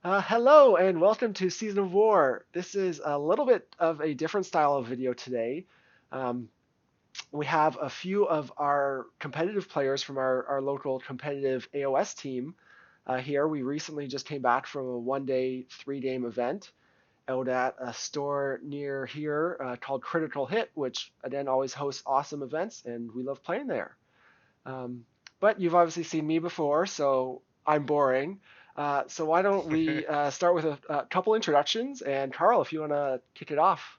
Hello and welcome to Season of War. This is a little bit of a different style of video today. Um, we have a few of our competitive players from our local competitive AOS team here. We recently just came back from a one-day, three-game event out at a store near here called Critical Hit, which again always hosts awesome events, and we love playing there. Um, but you've obviously seen me before, so I'm boring. So why don't we start with a couple introductions? And Carl, if you want to kick it off.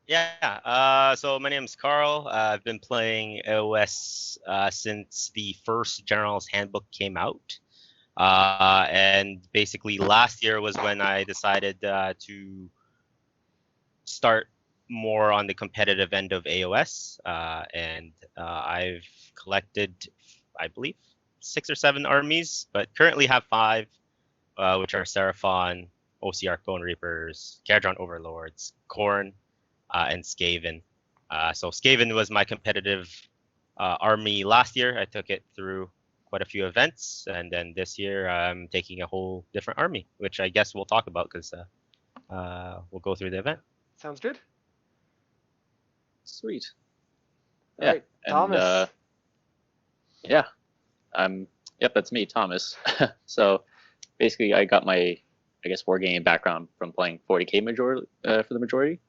Yeah, so my name's Carl. I've been playing OS since the first General's Handbook came out. And basically last year was when I decided to start more on the competitive end of AOS. And I've collected, I believe, 6 or 7 armies, but currently have 5, which are Seraphon, OCR Bone Reapers, Kharadron Overlords, Khorne, and Skaven. So Skaven was my competitive army last year. I took it through quite a few events, and then this year I'm taking a whole different army, which I guess we'll talk about because we'll go through the event. Sounds good. Sweet. All Yeah. right, And Thomas. yeah, I'm yep, that's me, Thomas. So basically I got my I guess wargaming background from playing 40K majority for the majority,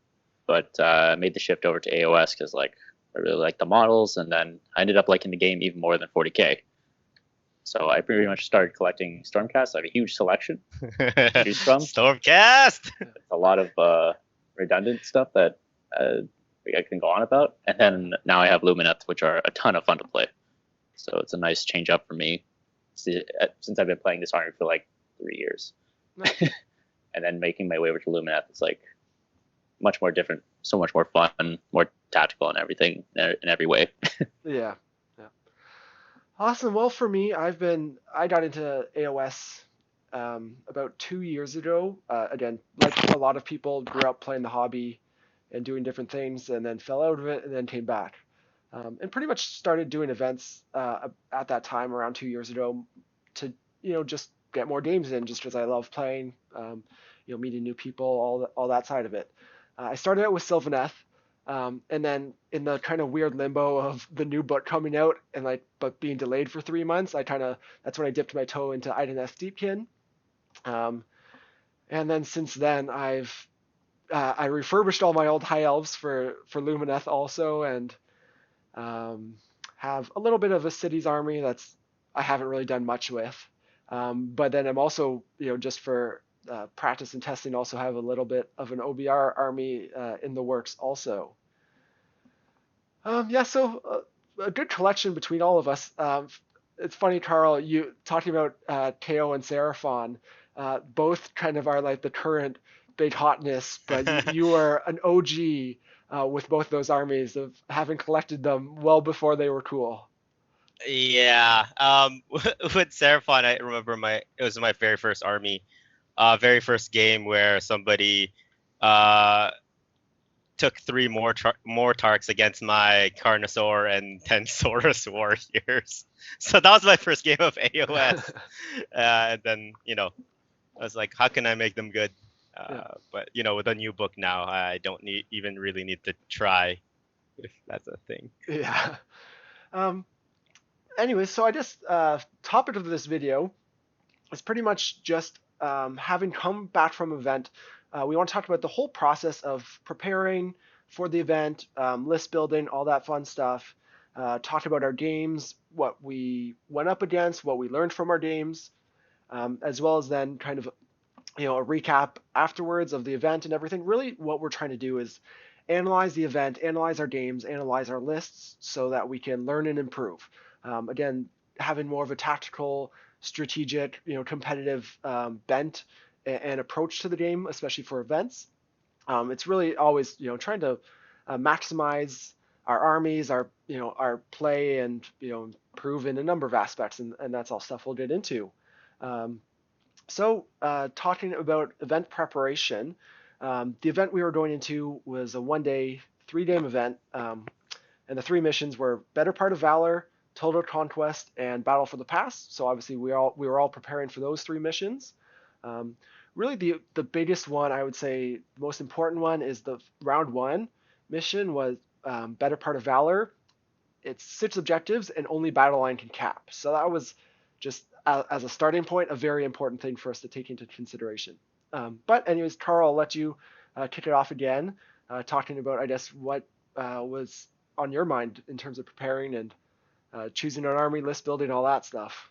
but made the shift over to AOS because like I really like the models, and then I ended up liking the game even more than 40K. So I pretty much started collecting Stormcast. I have a huge selection to choose from. Stormcast. A lot of redundant stuff that uh, I can go on about, and then now I have Lumineth, which are a ton of fun to play. So it's a nice change up for me since I've been playing this army for like 3 years. Nice. And then making my way over to Lumineth, it's like much more different, so much more fun, more tactical and everything in every way. Yeah. Yeah. Awesome. Well, for me, I got into AOS about 2 years ago. Again, like a lot of people, grew up playing the hobby and doing different things, and then fell out of it, and then came back. And pretty much started doing events at that time around 2 years ago to just get more games in, just because I love playing, meeting new people, all that side of it. I started out with Sylvaneth, and then in the kind of weird limbo of the new book coming out and like but being delayed for 3 months, that's when I dipped my toe into Idoneth Deepkin. Um, and then since then I refurbished all my old high elves for Lumineth also, and um, have a little bit of a cities army that's I haven't really done much with. But then I'm also, just for practice and testing, also have a little bit of an OBR army in the works also. Yeah, so a good collection between all of us. It's funny, Carl, you talking about KO and Seraphon, both kind of are like the current big hotness, but you are an OG with both those armies of having collected them well before they were cool. Yeah. With Seraphon, I remember it was my very first army, very first game where somebody uh took 3 more Tarks against my Carnosaur and 10 Saurus warriors. So that was my first game of AOS. And then, I was like, how can I make them good? Yeah, But with a new book now, I don't even really need to try, if that's a thing. yeah. Um, anyway, so I just topic of this video is pretty much just having come back from an event. We want to talk about the whole process of preparing for the event, list building, all that fun stuff. Talk about our games, what we went up against, what we learned from our games, as well as then kind of a recap afterwards of the event and everything. Really, what we're trying to do is analyze the event, analyze our games, analyze our lists, so that we can learn and improve. Again, having more of a tactical, strategic, competitive bent and approach to the game, especially for events. It's really always trying to maximize our armies, our play, and improve in a number of aspects, and that's all stuff we'll get into. Um, talking about event preparation, the event we were going into was a one-day, three-game event, and the three missions were Better Part of Valor, Total Conquest, and Battle for the Past. So obviously we were all preparing for those three missions. Really, the biggest one, I would say, the most important one is the round one mission was Better Part of Valor. It's 6 objectives and only battle line can cap. So that was just as a starting point, a very important thing for us to take into consideration. But anyways, Carl, I'll let you kick it off again, talking about, I guess, what was on your mind in terms of preparing and choosing an army, list building, all that stuff.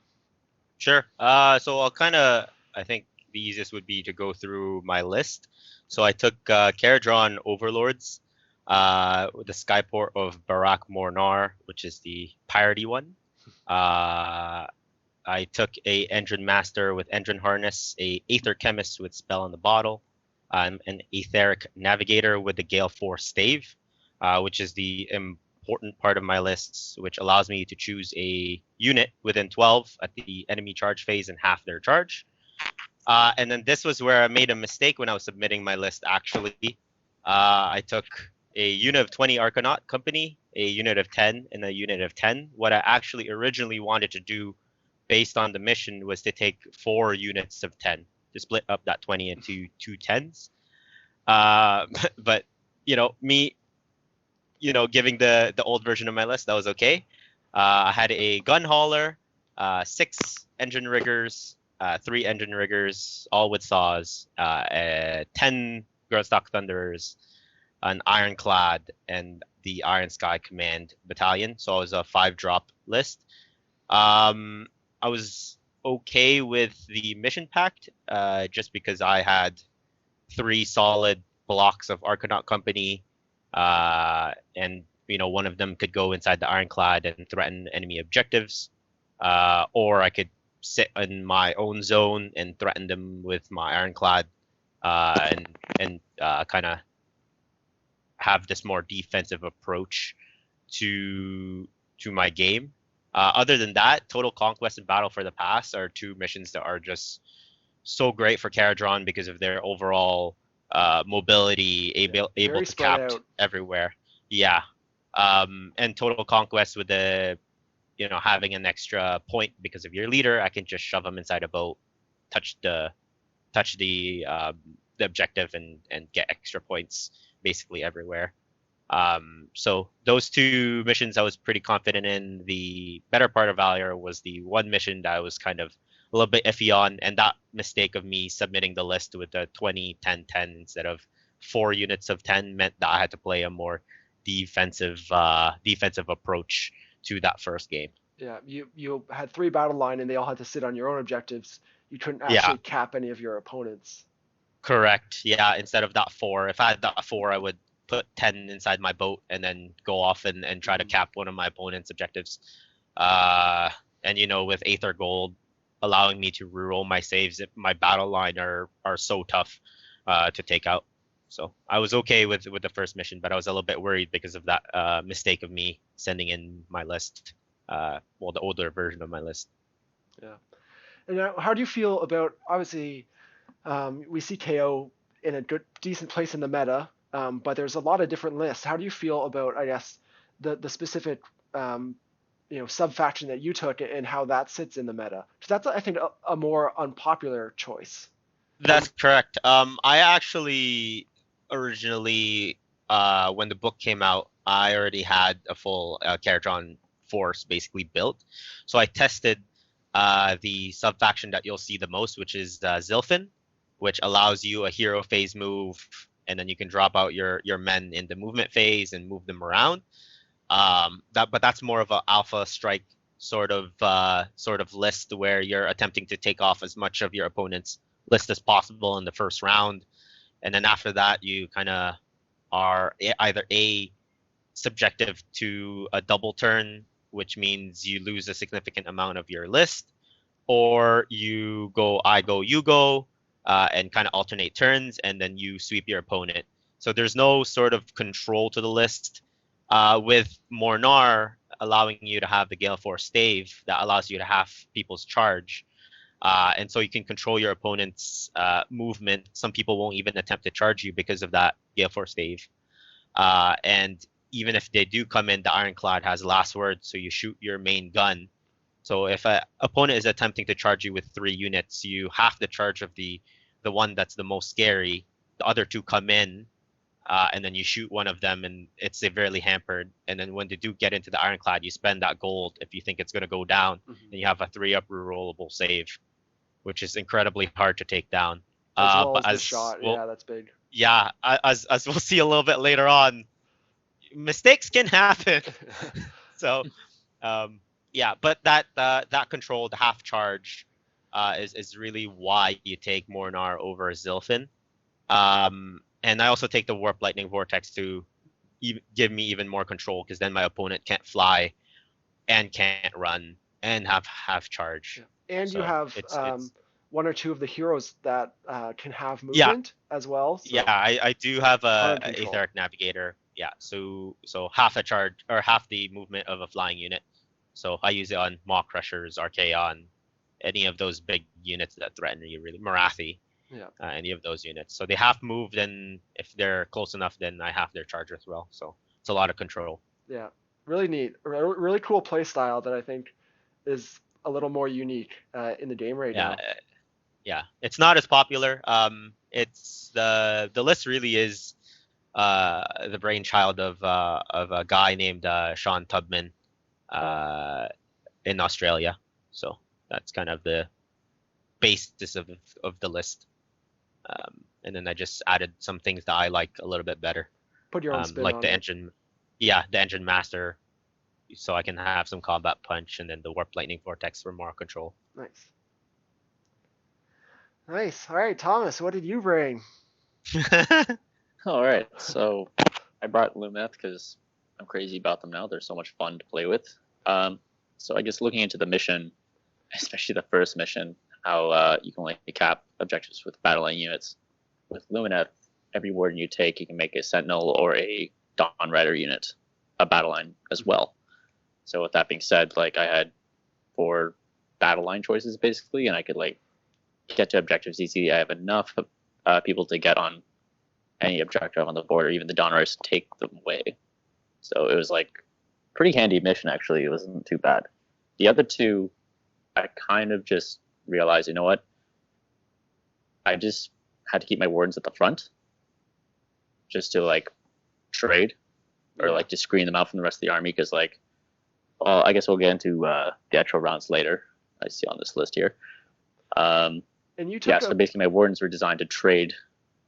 Sure. So I think the easiest would be to go through my list. So I took Caradron Overlords, with the Skyport of Barak Mornar, which is the piratey one. I took a Engine Master with Engine Harness, a Aether Chemist with Spell in the Bottle, an Etheric Navigator with the Gale Force Stave, which is the important part of my lists, which allows me to choose a unit within 12 at the enemy charge phase and half their charge. And then this was where I made a mistake when I was submitting my list, actually. I took a unit of 20 Argonaut Company, a unit of 10, and a unit of 10. What I actually originally wanted to do based on the mission was to take 4 units of 10, to split up that 20 into 2 10s. But, me, giving the old version of my list, that was okay. I had a gun hauler, 6 engine riggers, 3 engine riggers, all with saws, 10 Grandstock Thunderers, an Ironclad, and the Iron Sky Command Battalion. So it was a 5-drop list. I was okay with the mission pact, just because I had 3 solid blocks of Argonaut Company, and one of them could go inside the Ironclad and threaten enemy objectives, or I could sit in my own zone and threaten them with my Ironclad, and kind of have this more defensive approach to my game. Other than that, Total Conquest and Battle for the Past are 2 missions that are just so great for Caradron because of their overall mobility, able to cap everywhere. Yeah. And Total Conquest with the having an extra point because of your leader, I can just shove them inside a boat, touch the objective, and get extra points basically everywhere. So those 2 missions I was pretty confident in. The Better Part of Valor was the one mission that I was kind of a little bit iffy on, and that mistake of me submitting the list with the 20 10 10 instead of 4 units of 10 meant that I had to play a more defensive approach to that first game. Yeah, you had 3 battle line and they all had to sit on your own objectives. You couldn't actually cap any of your opponents. Correct. Yeah, instead of that 4. If I had that 4, I would put 10 inside my boat and then go off and try to cap one of my opponent's objectives. And with Aether Gold allowing me to reroll my saves, my battle line are so tough to take out. So I was okay with the first mission, but I was a little bit worried because of that mistake of me sending in my list, the older version of my list. Yeah. And now, how do you feel about, obviously, we see KO in a decent place in the meta, but there's a lot of different lists. How do you feel about, I guess, the specific sub-faction that you took and how that sits in the meta? Because that's, I think, a more unpopular choice. That's correct. I actually originally, when the book came out, I already had a full Caradron force basically built. So I tested the sub-faction that you'll see the most, which is Zilfin, which allows you a hero phase move, and then you can drop out your men in the movement phase and move them around. But that's more of an alpha strike sort of list where you're attempting to take off as much of your opponent's list as possible in the first round, and then after that you kind of are either subjective to a double turn, which means you lose a significant amount of your list, or you go I go you go, and kind of alternate turns, and then you sweep your opponent. So there's no sort of control to the list. With Mornar allowing you to have the Gale Force Stave, that allows you to have people's charge. And so you can control your opponent's movement. Some people won't even attempt to charge you because of that Gale Force Stave. And even if they do come in, the Ironclad has last word, so you shoot your main gun. So if an opponent is attempting to charge you with 3 units, you half the charge of the one that's the most scary. The other 2 come in, and then you shoot one of them, and it's severely hampered. And then when they do get into the ironclad, you spend that gold if you think it's going to go down, and you have a 3 up rerollable save, which is incredibly hard to take down. As well But as the as shot, well, yeah, that's big. yeah, as we'll see a little bit later on, mistakes can happen. So, yeah, but that controlled half charge is really why you take Mornar over Zilfin. And I also take the Warp Lightning Vortex to give me even more control, because then my opponent can't fly and can't run and have half charge. Yeah. And So you have it's 1 or 2 of the heroes that can have movement as well. So yeah, I do have a control. Aetheric Navigator. Yeah, so half a charge or half the movement of a flying unit. So I use it on Maw Crushers, Archaeon, any of those big units that threaten you, really. Marathi, any of those units. So they half move, then if they're close enough, then I half their charge as well. So it's a lot of control. Yeah, really neat. Really cool play style that I think is a little more unique in the game right now. Yeah, it's not as popular. It's the list really is the brainchild of a guy named Sean Tubman in Australia. So that's kind of the basis of the list. And then I just added some things that I like a little bit better. Put your own spin like on the it. engine, the engine master, so I can have some combat punch, and then the Warp Lightning Vortex for more control. Nice. All right, Thomas, what did you bring? All right, so I brought Lumineth because I'm crazy about them now. They're so much fun to play with. So I guess looking into the mission, especially the first mission, how you can only cap objectives with battle line units. With Lumineth, every warden you take, you can make a Sentinel or a Dawn Rider unit a battle line as well. So with that being said, like I had 4 battle line choices basically, and I could like get to objectives easily. I have enough people to get on any objective on the board, or even the Dawn Riders to take them away. So it was like pretty handy mission actually. It wasn't too bad. The other 2, I kind of just realized, you know what? I just had to keep my wardens at the front, just to like trade, or like just screen them out from the rest of the army. Because like, well, I guess we'll get into the actual rounds later. I see on this list here. And you took so basically my wardens were designed to trade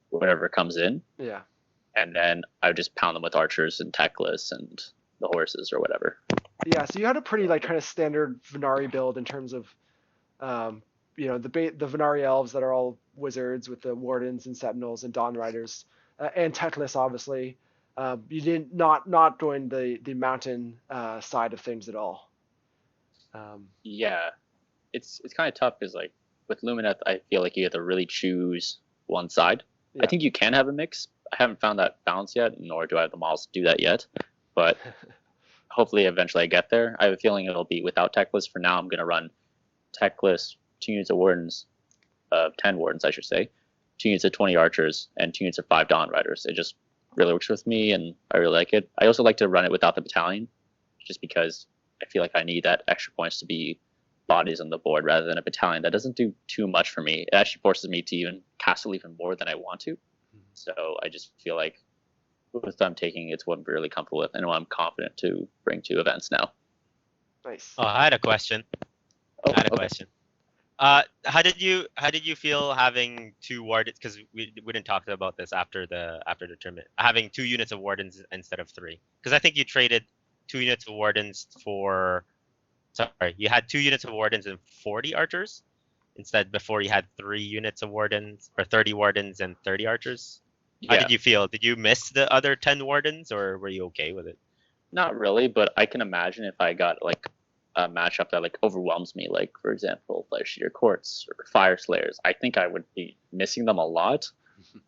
whatever comes in. Yeah. And then I would just pound them with archers and techless and the horses or whatever. Yeah, so you had a pretty like kind of standard Venari build in terms of, the Venari elves that are all wizards with the wardens and sentinels and dawn riders, and techless obviously. You didn't not join the mountain side of things at all. Yeah, it's kind of tough because like with Lumineth, I feel like you have to really choose one side. Yeah. I think you can have a mix. I haven't found that balance yet, nor do I have the models to do that yet. But hopefully, eventually, I get there. I have a feeling it'll be without techless. For now, I'm going to run techless, 2 units of wardens, 10 wardens, I should say, 2 units of 20 archers, and 2 units of 5 dawn riders. It just really works with me, and I really like it. I also like to run it without the battalion, just because I feel like I need that extra points to be bodies on the board rather than a battalion that doesn't do too much for me. It actually forces me to even castle even more than I want to. So I just feel like with them taking, it's what I'm really comfortable with and what I'm confident to bring to events now. Nice. Oh, I had a question. Question. How did you feel having 2 wardens? Because we didn't talk about this after the tournament. Having 2 units of wardens instead of 3. Because I think you traded 2 units of wardens for. Sorry, you had 2 units of wardens and 40 archers. Instead, before you had 3 units of wardens, or 30 wardens and 30 archers. Yeah. How did you feel? Did you miss the other 10 wardens, or were you okay with it? Not really, but I can imagine if I got like a matchup that like overwhelms me, like for example, Flesh Eater Courts or Fire Slayers, I think I would be missing them a lot.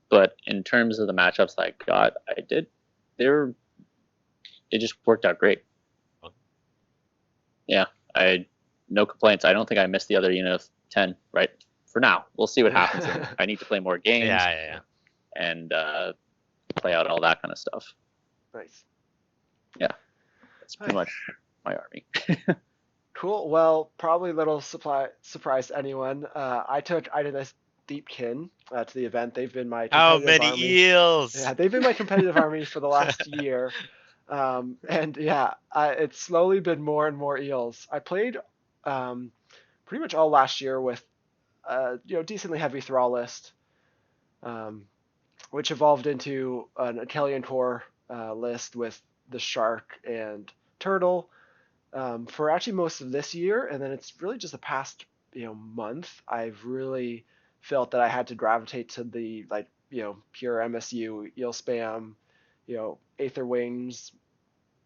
But in terms of the matchups I got, it just worked out great. Yeah, no complaints. I don't think I missed the other unit of 10, right? For now. We'll see what happens. I need to play more games. Yeah. And play out all that kind of stuff. Nice. Yeah. That's pretty much my army. Cool. Well, probably little surprise to anyone. I took Idoneth Deepkin to the event. They've been my How competitive many army. eels? Yeah, they've been my competitive army for the last year. And yeah, it's slowly been more and more eels. I played um, pretty much all last year with decently heavy thrall list, um, which evolved into an Italian core list with the shark and turtle for actually most of this year, and then it's really just the past month I've really felt that I had to gravitate to the pure MSU eel spam, Aether Wings,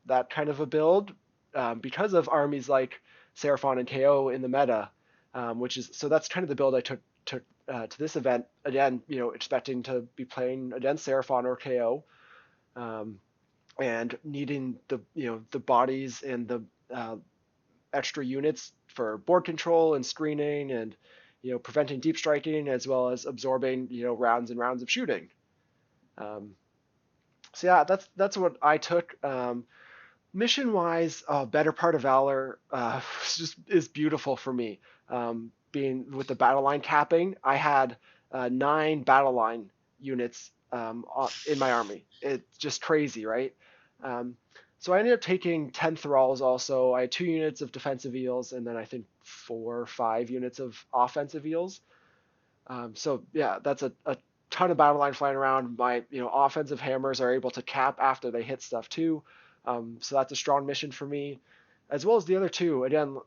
that kind of a build because of armies like Seraphon and KO in the meta, which is so that's kind of the build I took to this event again, expecting to be playing against Seraphon or KO. And needing the bodies and the extra units for board control and screening and preventing deep striking as well as absorbing rounds and rounds of shooting. Um, so yeah, that's what I took. Mission wise, Better Part of Valor just is beautiful for me. Being with the battle line capping, I had 9 battle line units in my army. It's just crazy, right? Um, so I ended up taking 10 thralls also. I had 2 units of defensive eels and then I think 4 or 5 units of offensive eels. So yeah, that's a ton of battle line flying around. My offensive hammers are able to cap after they hit stuff too. So that's a strong mission for me, as well as the other two. Again,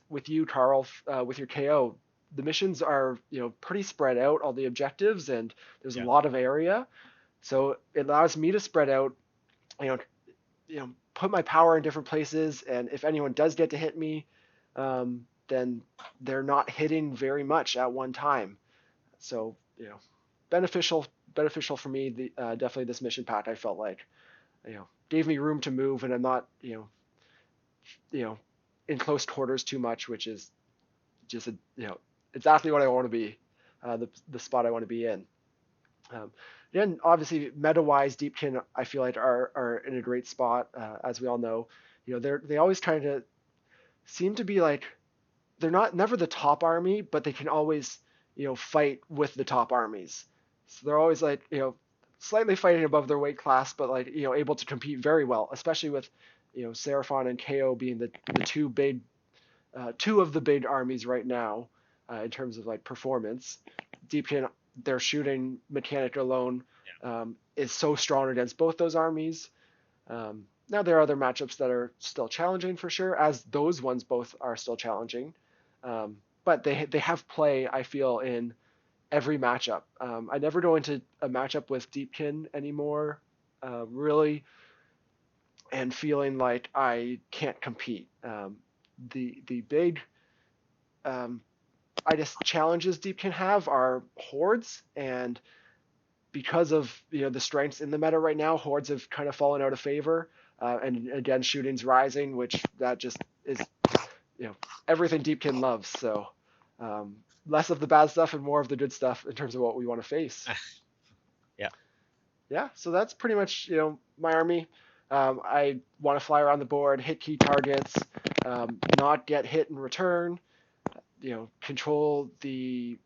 with you, Carl, with your KO, the missions are pretty spread out, all the objectives, and there's a Yeah. lot of area. So it allows me to spread out, you know, put my power in different places, and if anyone does get to hit me, then they're not hitting very much at one time. So beneficial for me. Definitely this mission pack I felt like gave me room to move, and I'm not in close quarters too much, which is just exactly what I want to be, the spot I want to be in. Then obviously meta-wise, Deepkin I feel like are in a great spot, as we all know. They always trying to seem to be like they're not never the top army, but they can always fight with the top armies. So they're always like slightly fighting above their weight class, but like able to compete very well, especially with Seraphon and KO being the two of the big armies right now in terms of like performance. Deepkin, their shooting mechanic alone is so strong against both those armies. Now there are other matchups that are still challenging for sure, as those ones both are still challenging. But they have play, I feel, in every matchup. I never go into a matchup with Deepkin anymore, really, and feeling like I can't compete. The big I guess challenges Deepkin have are hordes, and because of the strengths in the meta right now, hordes have kind of fallen out of favor. And again, shooting's rising, which that just is everything Deepkin loves. So less of the bad stuff and more of the good stuff in terms of what we want to face. Yeah. Yeah, so that's pretty much my army. I want to fly around the board, hit key targets, not get hit in return. Control the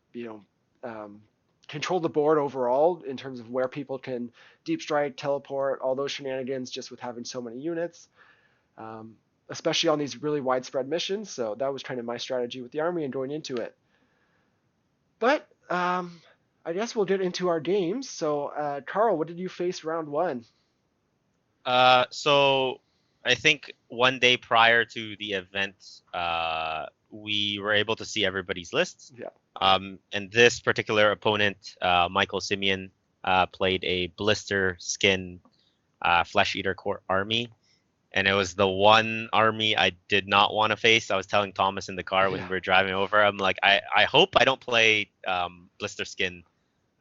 control the board overall in terms of where people can deep strike, teleport, all those shenanigans just with having so many units, especially on these really widespread missions. So that was kind of my strategy with the army and going into it. But I guess we'll get into our games. So Carl, what did you face round 1? So I think one day prior to the event, we were able to see everybody's lists. Yeah. And this particular opponent, Michael Simeon, played a blister skin flesh eater core army, and it was the one army I did not want to face. I was telling Thomas in the car when we were driving over, I'm like, I hope I don't play blister skin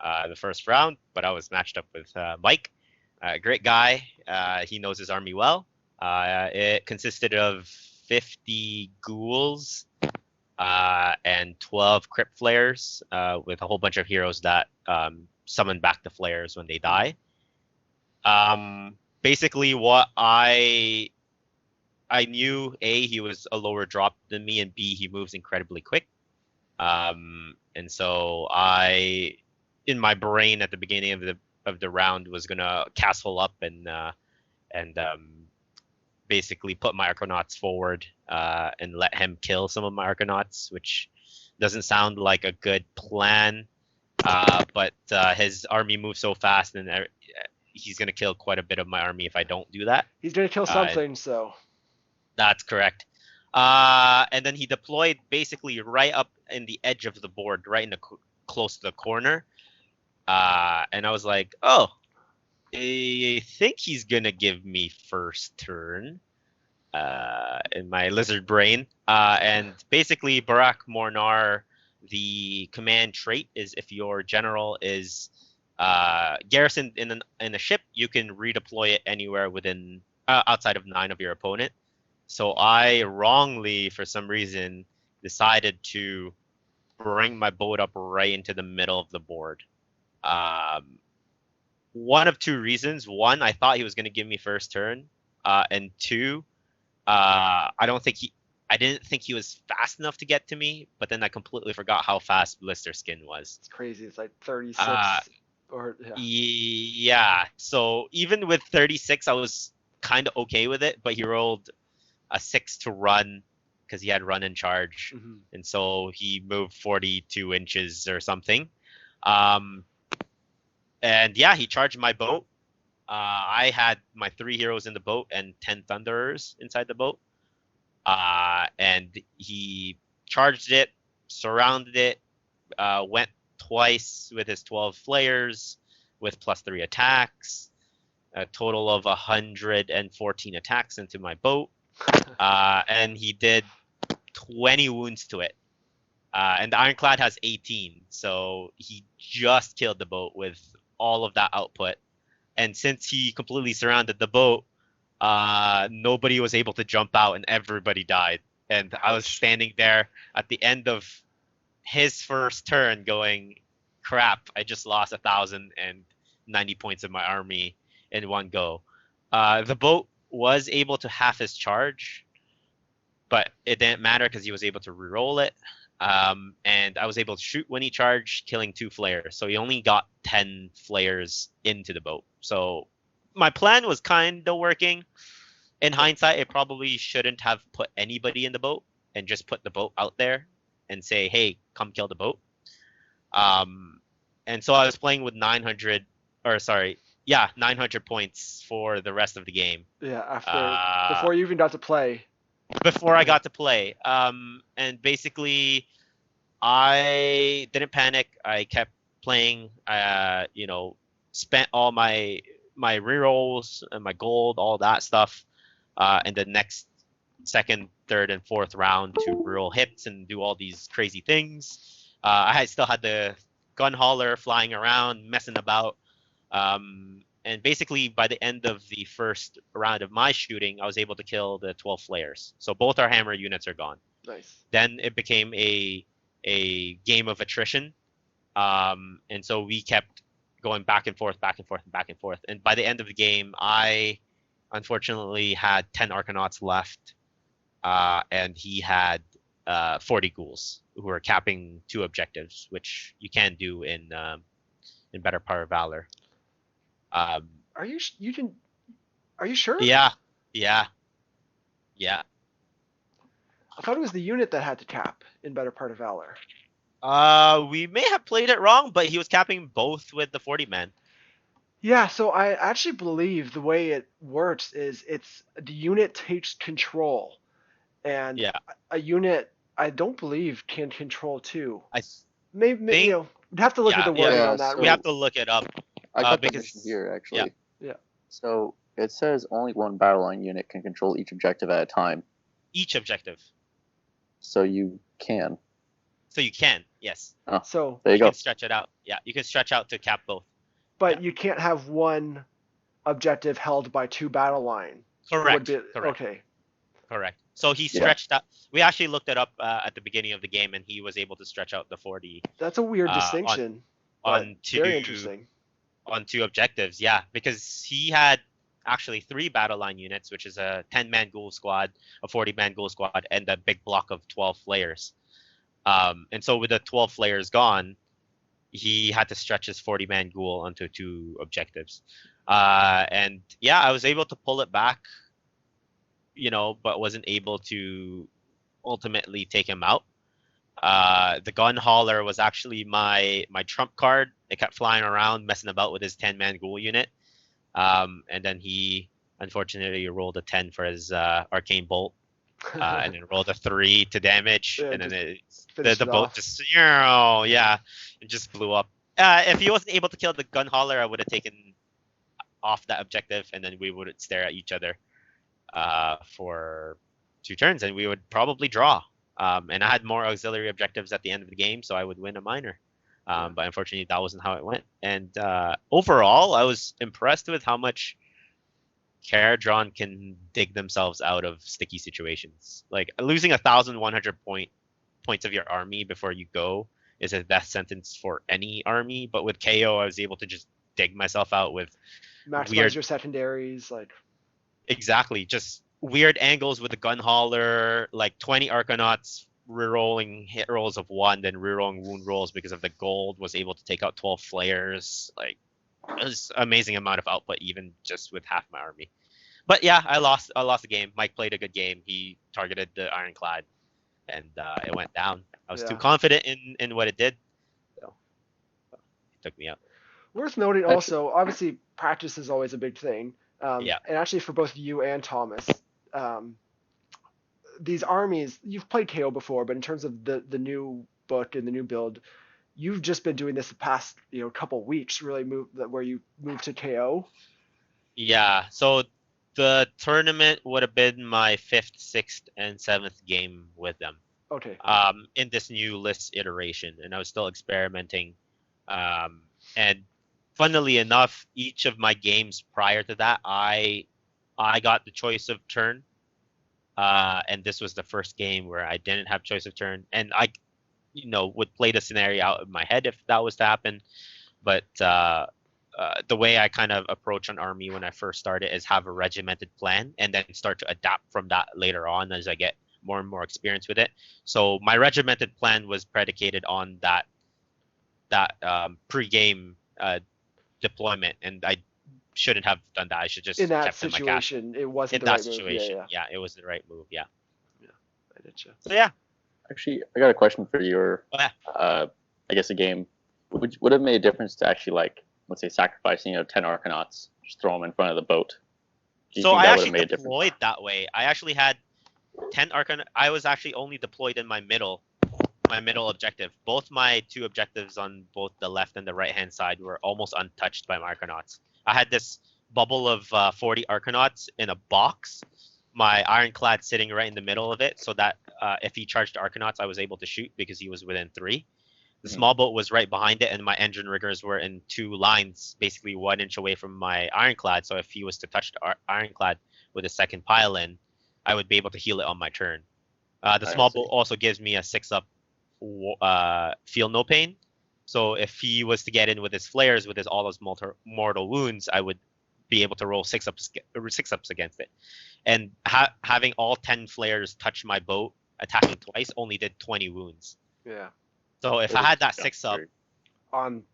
the first round, but I was matched up with Mike. Great guy. He knows his army well. It consisted of 50 ghouls and 12 crypt flares with a whole bunch of heroes that summon back the flares when they die. Basically, what I I knew A, he was a lower drop than me, and B, he moves incredibly quick. And so in my brain at the beginning of the round, was gonna castle up and basically put my Arconauts forward and let him kill some of my Arconauts, which doesn't sound like a good plan. But his army moves so fast, and he's gonna kill quite a bit of my army if I don't do that. He's gonna kill something, so. That's correct. And then he deployed basically right up in the edge of the board, right in the close to the corner. And I was like, oh, I think he's gonna give me first turn. In my lizard brain. And basically, Barak Mornar, the command trait is if your general is garrisoned in a ship, you can redeploy it anywhere within outside of 9 of your opponent. So I wrongly, for some reason, decided to bring my boat up right into the middle of the board. One of 2 reasons. One, I thought he was going to give me first turn. And 2, I didn't think he was fast enough to get to me, but then I completely forgot how fast Blister Skin was. It's crazy. It's like 36 or yeah. Yeah. So even with 36, I was kind of okay with it, but he rolled a 6 to run because he had run and charge, and so he moved 42 inches or something. And yeah, he charged my boat. I had my 3 heroes in the boat and 10 Thunderers inside the boat. And he charged it, surrounded it, went twice with his 12 flayers with +3 attacks, a total of 114 attacks into my boat. And he did 20 wounds to it. And the Ironclad has 18, so he just killed the boat with all of that output. And since he completely surrounded the boat, nobody was able to jump out, and everybody died. And I was standing there at the end of his first turn going, crap, I just lost 1,090 points of my army in one go. The boat was able to half his charge, but it didn't matter because he was able to reroll it. And I was able to shoot when he charged, killing 2 flares. So he only got 10 flares into the boat. So my plan was kind of working. In hindsight, it probably shouldn't have put anybody in the boat and just put the boat out there and say, hey, come kill the boat. And so I was playing with 900 points for the rest of the game. Yeah, before you even got to play. Before I got to play. And basically, I didn't panic. I kept playing, spent all my rerolls and my gold, all that stuff, in the next second, third, and fourth round to reroll hits and do all these crazy things. I still had the gun hauler flying around, messing about. And basically, by the end of the first round of my shooting, I was able to kill the 12 flares. So both our hammer units are gone. Nice. Then it became a game of attrition. And so we kept going back and forth, back and forth, and back and forth. And by the end of the game, I unfortunately had 10 Arcanauts left. And he had 40 ghouls who were capping 2 objectives, which you can do in Better Part of Valor. Are you sure? Yeah. I thought it was the unit that had to cap in Better Part of Valor. We may have played it wrong, but he was capping both with the 40 man. Yeah, so I actually believe the way it works is it's the unit takes control, and a unit I don't believe can control 2. Maybe we'd have to look at the wording on that. So we have to look it up. I got the mission here, actually. Yeah. So it says only one battle line unit can control each objective at a time. Each objective. So you can. So you can, yes. Oh, so there you go. Can stretch it out. Yeah, you can stretch out to cap both. But you can't have one objective held by 2 battle line. Correct. Correct. Okay. Correct. So he stretched out. We actually looked it up at the beginning of the game, and he was able to stretch out the 40. That's a weird distinction. On 2 very interesting. On 2 objectives, yeah, because he had actually 3 battle line units, which is a 10-man ghoul squad, a 40-man ghoul squad, and a big block of 12 flayers. And so with the 12 flayers gone, he had to stretch his 40-man ghoul onto 2 objectives. And yeah, I was able to pull it back, but wasn't able to ultimately take him out. The gun hauler was actually my trump card. It kept flying around, messing about with his 10-man ghoul unit. And then he unfortunately rolled a 10 for his arcane bolt, and then rolled a 3 to damage, and then the boat just it just blew up. If he wasn't able to kill the gun hauler, I would have taken off that objective, and then we would stare at each other for 2 turns, and we would probably draw. And I had more auxiliary objectives at the end of the game, so I would win a minor. But unfortunately, that wasn't how it went. And overall, I was impressed with how much Caradron can dig themselves out of sticky situations. Like, losing 1,100 points of your army before you go is a death sentence for any army. But with KO, I was able to just dig myself out with maximize your secondaries, like exactly, just weird angles with the gun hauler, like 20 Arcanauts rerolling hit rolls of 1, then rerolling wound rolls because of the gold, was able to take out 12 flayers. Like, it was an amazing amount of output, even just with half my army. But yeah, I lost the game. Mike played a good game. He targeted the Ironclad, and it went down. I was too confident in what it did, so it took me out. Worth noting also, obviously, practice is always a big thing. And actually for both you and Thomas, these armies, you've played KO before, but in terms of the new book and the new build, you've just been doing this the past couple weeks, really where you moved to KO. Yeah, so the tournament would have been my 5th, 6th, and 7th game with them. Okay. In this new list iteration, and I was still experimenting. And funnily enough, each of my games prior to that, I got the choice of turn. And this was the first game where I didn't have choice of turn, and I, would play the scenario out in my head if that was to happen. But the way I kind of approach an army when I first started is have a regimented plan, and then start to adapt from that later on as I get more and more experience with it. So my regimented plan was predicated on that pre-game deployment, and I shouldn't have done that. I should just in that kept situation. It wasn't in the that right situation. move. Yeah, it was the right move. Yeah. I did you. So yeah. Actually, I got a question for your. I guess a game. Would it have made a difference to actually, like, let's say, sacrificing 10 Arcanauts, just throw them in front of the boat? So I actually deployed that way. I actually had 10 Arcanauts. I was actually only deployed in my middle objective. Both my 2 objectives on both the left and the right hand side were almost untouched by my Arcanauts. I had this bubble of 40 Arcanauts in a box, my Ironclad sitting right in the middle of it, so that if he charged Arcanauts, I was able to shoot because he was within 3. The small boat was right behind it, and my engine riggers were in 2 lines, basically 1 inch away from my Ironclad, so if he was to touch the Ironclad with a second pile-in, I would be able to heal it on my turn. The small boat also gives me a 6-up feel no pain. So if he was to get in with his flares, with all his mortal wounds, I would be able to roll 6-ups against it. And having all 10 flares touch my boat, attacking twice, only did 20 wounds. Yeah. So if I had that 6-up,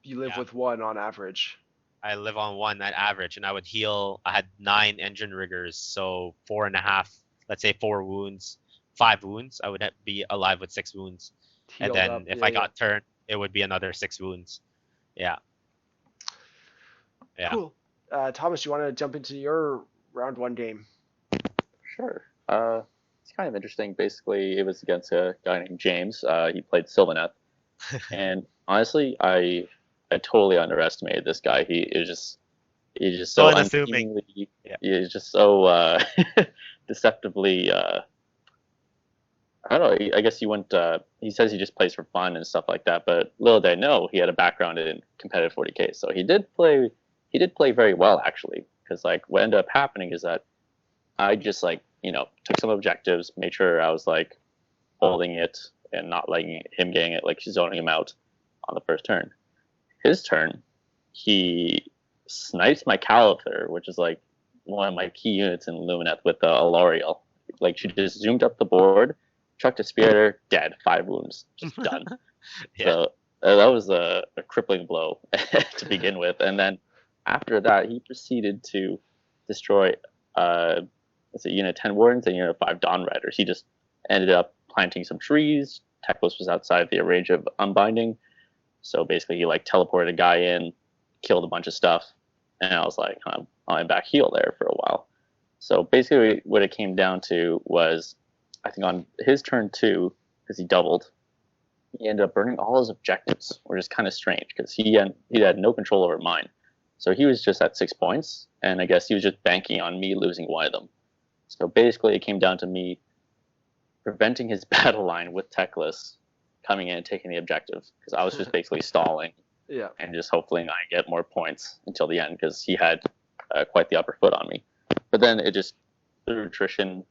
you live with 1 on average. I live on 1 at average, and I would heal. I had 9 engine riggers, so 4.5. Let's say 4 wounds, 5 wounds. I would be alive with 6 wounds. And then if I got turned, it would be another 6 wounds. Yeah. Cool. Thomas, do you want to jump into your round 1 game? Sure. It's kind of interesting. Basically, it was against a guy named James. He played Sylvaneth. And honestly, I totally underestimated this guy. He's just so unassuming. He's just so deceptively. I don't know. I guess he went. He says he just plays for fun and stuff like that. But little did I know he had a background in competitive 40K. So he did play. He did play very well, actually. Because like what ended up happening is that I just took some objectives, made sure I was like holding it and not letting him getting it, like zoning him out on the first turn. His turn, he snipes my Caliphate, which is like one of my key units in Lumineth with the Alariel. Like she just zoomed up the board, chucked a spear at her, dead, 5 wounds, just done. Yeah. So that was a crippling blow to begin with. And then after that, he proceeded to destroy unit 10 Wardens and unit 5 Dawn Riders. He just ended up planting some trees. Teclis was outside the range of unbinding. So basically, he like teleported a guy in, killed a bunch of stuff, and I was like, I'm back heal there for a while. So basically, what it came down to was, I think on his turn 2, because he doubled, he ended up burning all his objectives, which is kind of strange because he had no control over mine. So he was just at 6 points, and I guess he was just banking on me losing one of them. So basically, it came down to me preventing his battle line with Teclis coming in and taking the objective, because I was just basically stalling and just hoping I get more points until the end, because he had quite the upper foot on me. But then it just, through attrition,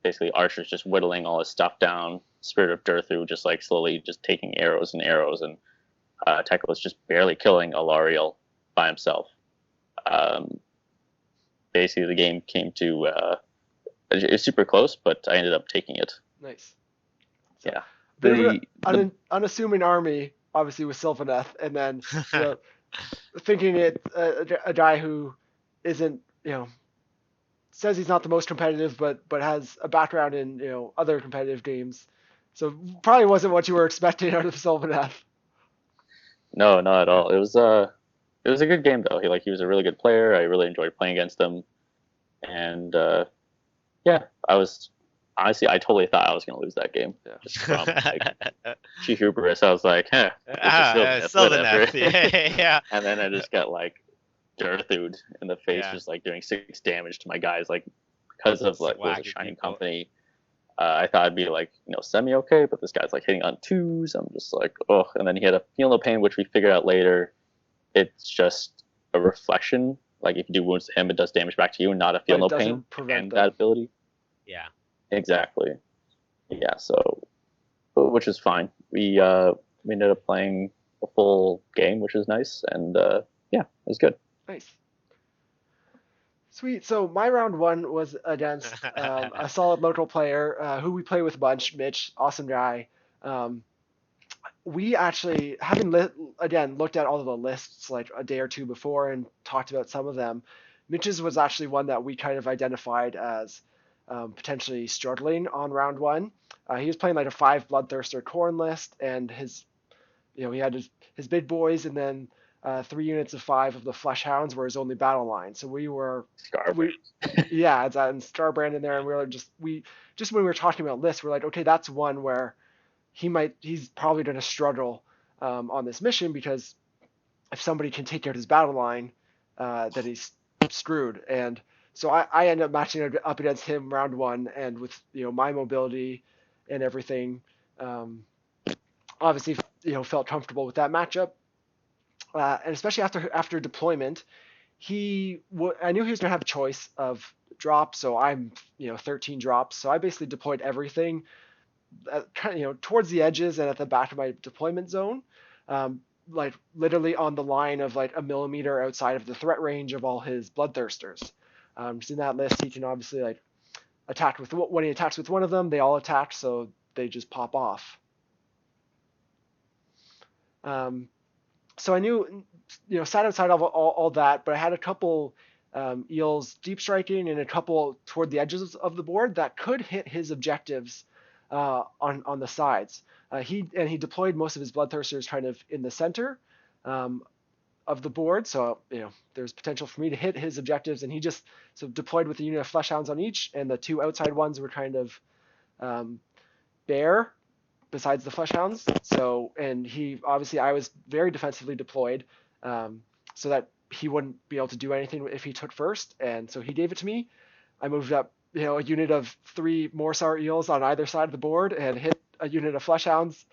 basically Archer's just whittling all his stuff down, Spirit of Durthu just like slowly just taking arrows and arrows, and Teclis just barely killing Alariel by himself. Basically, the game came to it was super close, but I ended up taking it. Nice. So, yeah. Bit of an unassuming army, obviously, with Sylvaneth, and then thinking a guy who isn't, says he's not the most competitive, but has a background in other competitive games. So probably wasn't what you were expecting out of Sylvaneth. No, not at all. It was a good game though. He was a really good player. I really enjoyed playing against him, and honestly, I totally thought I was going to lose that game. Yeah. Just from sheer hubris. I was like, Sylvaneth. Yeah. And then I just got like Durthu'd in the face, just like doing 6 damage to my guys, like because of like was a Shining Company. I thought I'd be like semi okay, but this guy's like hitting on 2s. I'm just like, oh. And then he had a Feel No Pain, which we figured out later. It's just a reflection. Like if you do wounds to him, it does damage back to you, and not a Feel No Pain and that ability. Yeah. Exactly. Yeah. So, which is fine. We ended up playing a full game, which is nice, and it was good. Nice. Sweet. So my round 1 was against a solid local player who we play with a bunch, Mitch, awesome guy. We actually, having looked at all of the lists like a day or two before and talked about some of them, Mitch's was actually one that we kind of identified as potentially struggling on round 1. He was playing like a 5 Bloodthirster Khorne list, and he had his big boys, and then 3 units of 5 of the Flesh Hounds were his only battle line. So we were, it's and Starbrand in there, and we were just when we were talking about lists, we're like, okay, that's one where he's probably going to struggle on this mission, because if somebody can take out his battle line, then he's screwed. And so I ended up matching up against him round 1, and with my mobility and everything, obviously felt comfortable with that matchup. And especially after deployment, I knew he was going to have a choice of drops. So I'm 13 drops. So I basically deployed everything towards the edges and at the back of my deployment zone, like literally on the line of like a millimeter outside of the threat range of all his Bloodthirsters. In that list, he can obviously like attack when he attacks with one of them, they all attack, so they just pop off. So I knew, sat outside of all that, but I had a couple eels deep striking and a couple toward the edges of the board that could hit his objectives on the sides. He deployed most of his Bloodthirsters kind of in the center of the board, so there's potential for me to hit his objectives, and he just deployed with a unit of Fleshhounds on each, and the 2 outside ones were kind of bare besides the Fleshhounds. So, and I was very defensively deployed, so that he wouldn't be able to do anything if he took first, and so he gave it to me. I moved up a unit of 3 Morrsar eels on either side of the board and hit a unit of Fleshhounds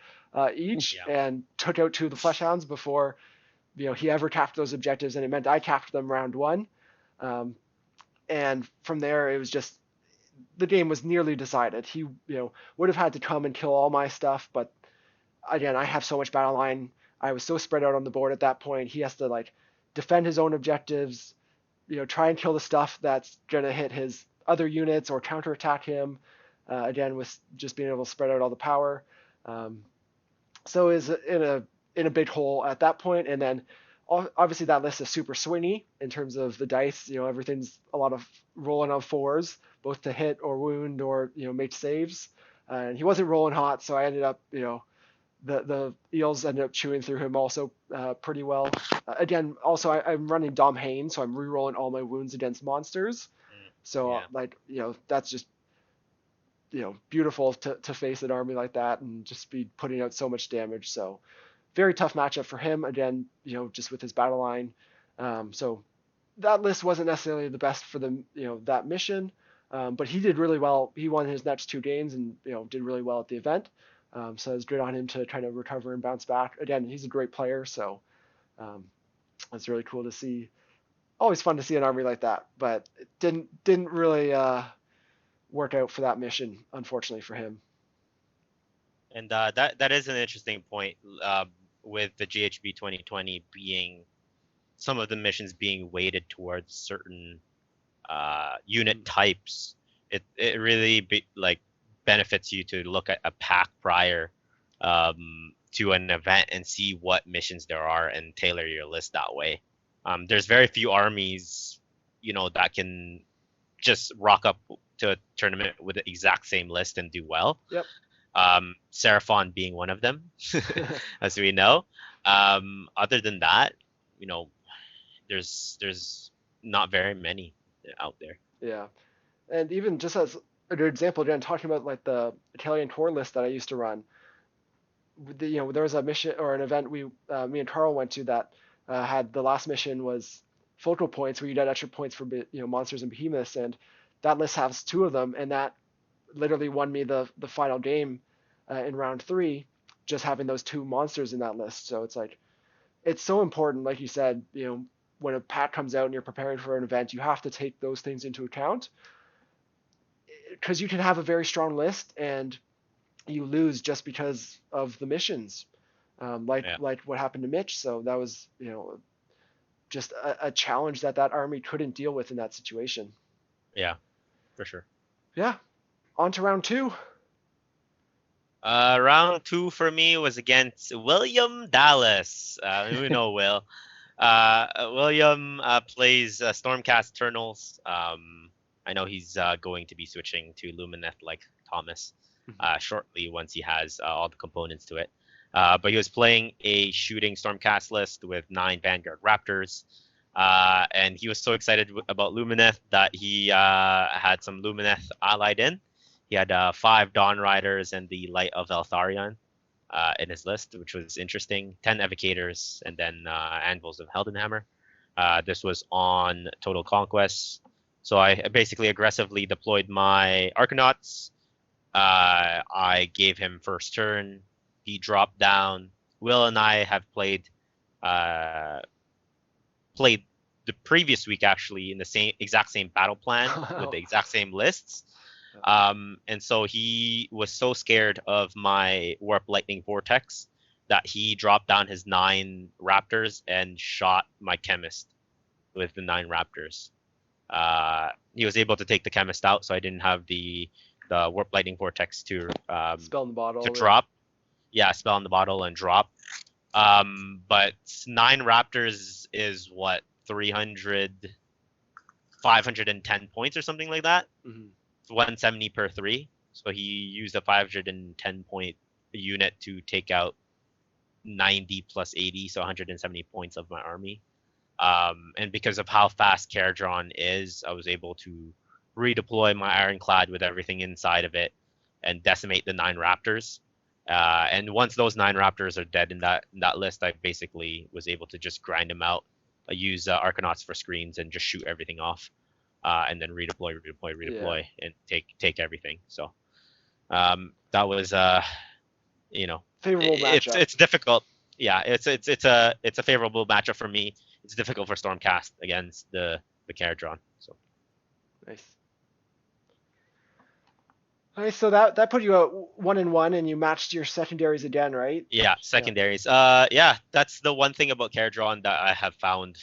each, and took out 2 of the Fleshhounds before he ever capped those objectives, and it meant I capped them round 1. And from there, it was just, the game was nearly decided. He would have had to come and kill all my stuff, but again, I have so much battle line. I was so spread out on the board at that point. He has to like defend his own objectives, try and kill the stuff that's gonna hit his other units or counterattack him. Again, with just being able to spread out all the power. Um, so is in a big hole at that point, and then obviously that list is super swingy in terms of the dice. Everything's a lot of rolling on fours, both to hit or wound or make saves. And he wasn't rolling hot, so I ended up the eels ended up chewing through him also pretty well. Again, also I'm running Dom Hain, so I'm re-rolling all my wounds against monsters. So Yeah. that's just beautiful to face an army like that and just be putting out so much damage. So very tough matchup for him again, just with his battle line. So that list wasn't necessarily the best for the that mission, but he did really well. He won his next 2 games and did really well at the event. So it was great on him to try to recover and bounce back. Again, he's a great player, so it's really cool to see. Always fun to see an army like that, but it didn't really work out for that mission, unfortunately for him. And that is an interesting point, with the GHB 2020 being some of the missions being weighted towards certain unit types. It really benefits you to look at a pack prior to an event and see what missions there are and tailor your list that way. There's very few armies, that can just rock up to a tournament with the exact same list and do well. Yep. Seraphon being one of them, as we know. Other than that, there's not very many out there. Yeah, and even just as a good example, again, talking about like the Italian tour list that I used to run, there was a mission or an event me and Carl went to that had the last mission was focal points where you get extra points for monsters and behemoths, and that list has 2 of them, and that literally won me the final game in round 3, just having those 2 monsters in that list. So it's so important, like you said, when a pack comes out and you're preparing for an event, you have to take those things into account, because you can have a very strong list and you lose just because of the missions, like what happened to Mitch. So that was just a challenge that army couldn't deal with in that situation. Yeah, for sure. Yeah, on to round 2. Round 2 for me was against William Dallas. We know Will. William plays Stormcast Eternals. I know he's going to be switching to Lumineth like Thomas shortly once he has all the components to it. But he was playing a shooting Stormcast list with 9 Vanguard Raptors. And he was so excited about Lumineth that he had some Lumineth allied in. He had 5 Dawn Riders and the Light of Eltharion in his list, which was interesting. 10 Evocators and then Anvils of Heldenhammer. This was on Total Conquest. So I basically aggressively deployed my Arcanauts. I gave him first turn. He dropped down. Will and I have played the previous week actually in the exact same battle plan with the exact same lists. And so he was so scared of my Warp Lightning Vortex that he dropped down his 9 Raptors and shot my Chemist with the 9 Raptors. He was able to take the Chemist out, so I didn't have the Warp Lightning Vortex to spell in the bottle to drop. Yeah, spell in the bottle and drop. But 9 Raptors is what, 510 points or something like that. Mm-hmm. 170 per 3. So he used a 510 point unit to take out 90 plus 80, so 170 points of my army. And because of how fast Caradron is, I was able to redeploy my Ironclad with everything inside of it and decimate the 9 Raptors. And once those 9 Raptors are dead in that list, I basically was able to just grind them out. I use Arcanauts for screens and just shoot everything off. And then redeploy, and take everything. So that was favorable matchup. It's difficult. Yeah, it's a favorable matchup for me. It's difficult for Stormcast against the Caradron. So nice. Alright, so that put you at 1-1, and you matched your secondaries again, right? Yeah, Yeah. secondaries. Yeah, that's the one thing about care drawn that I have found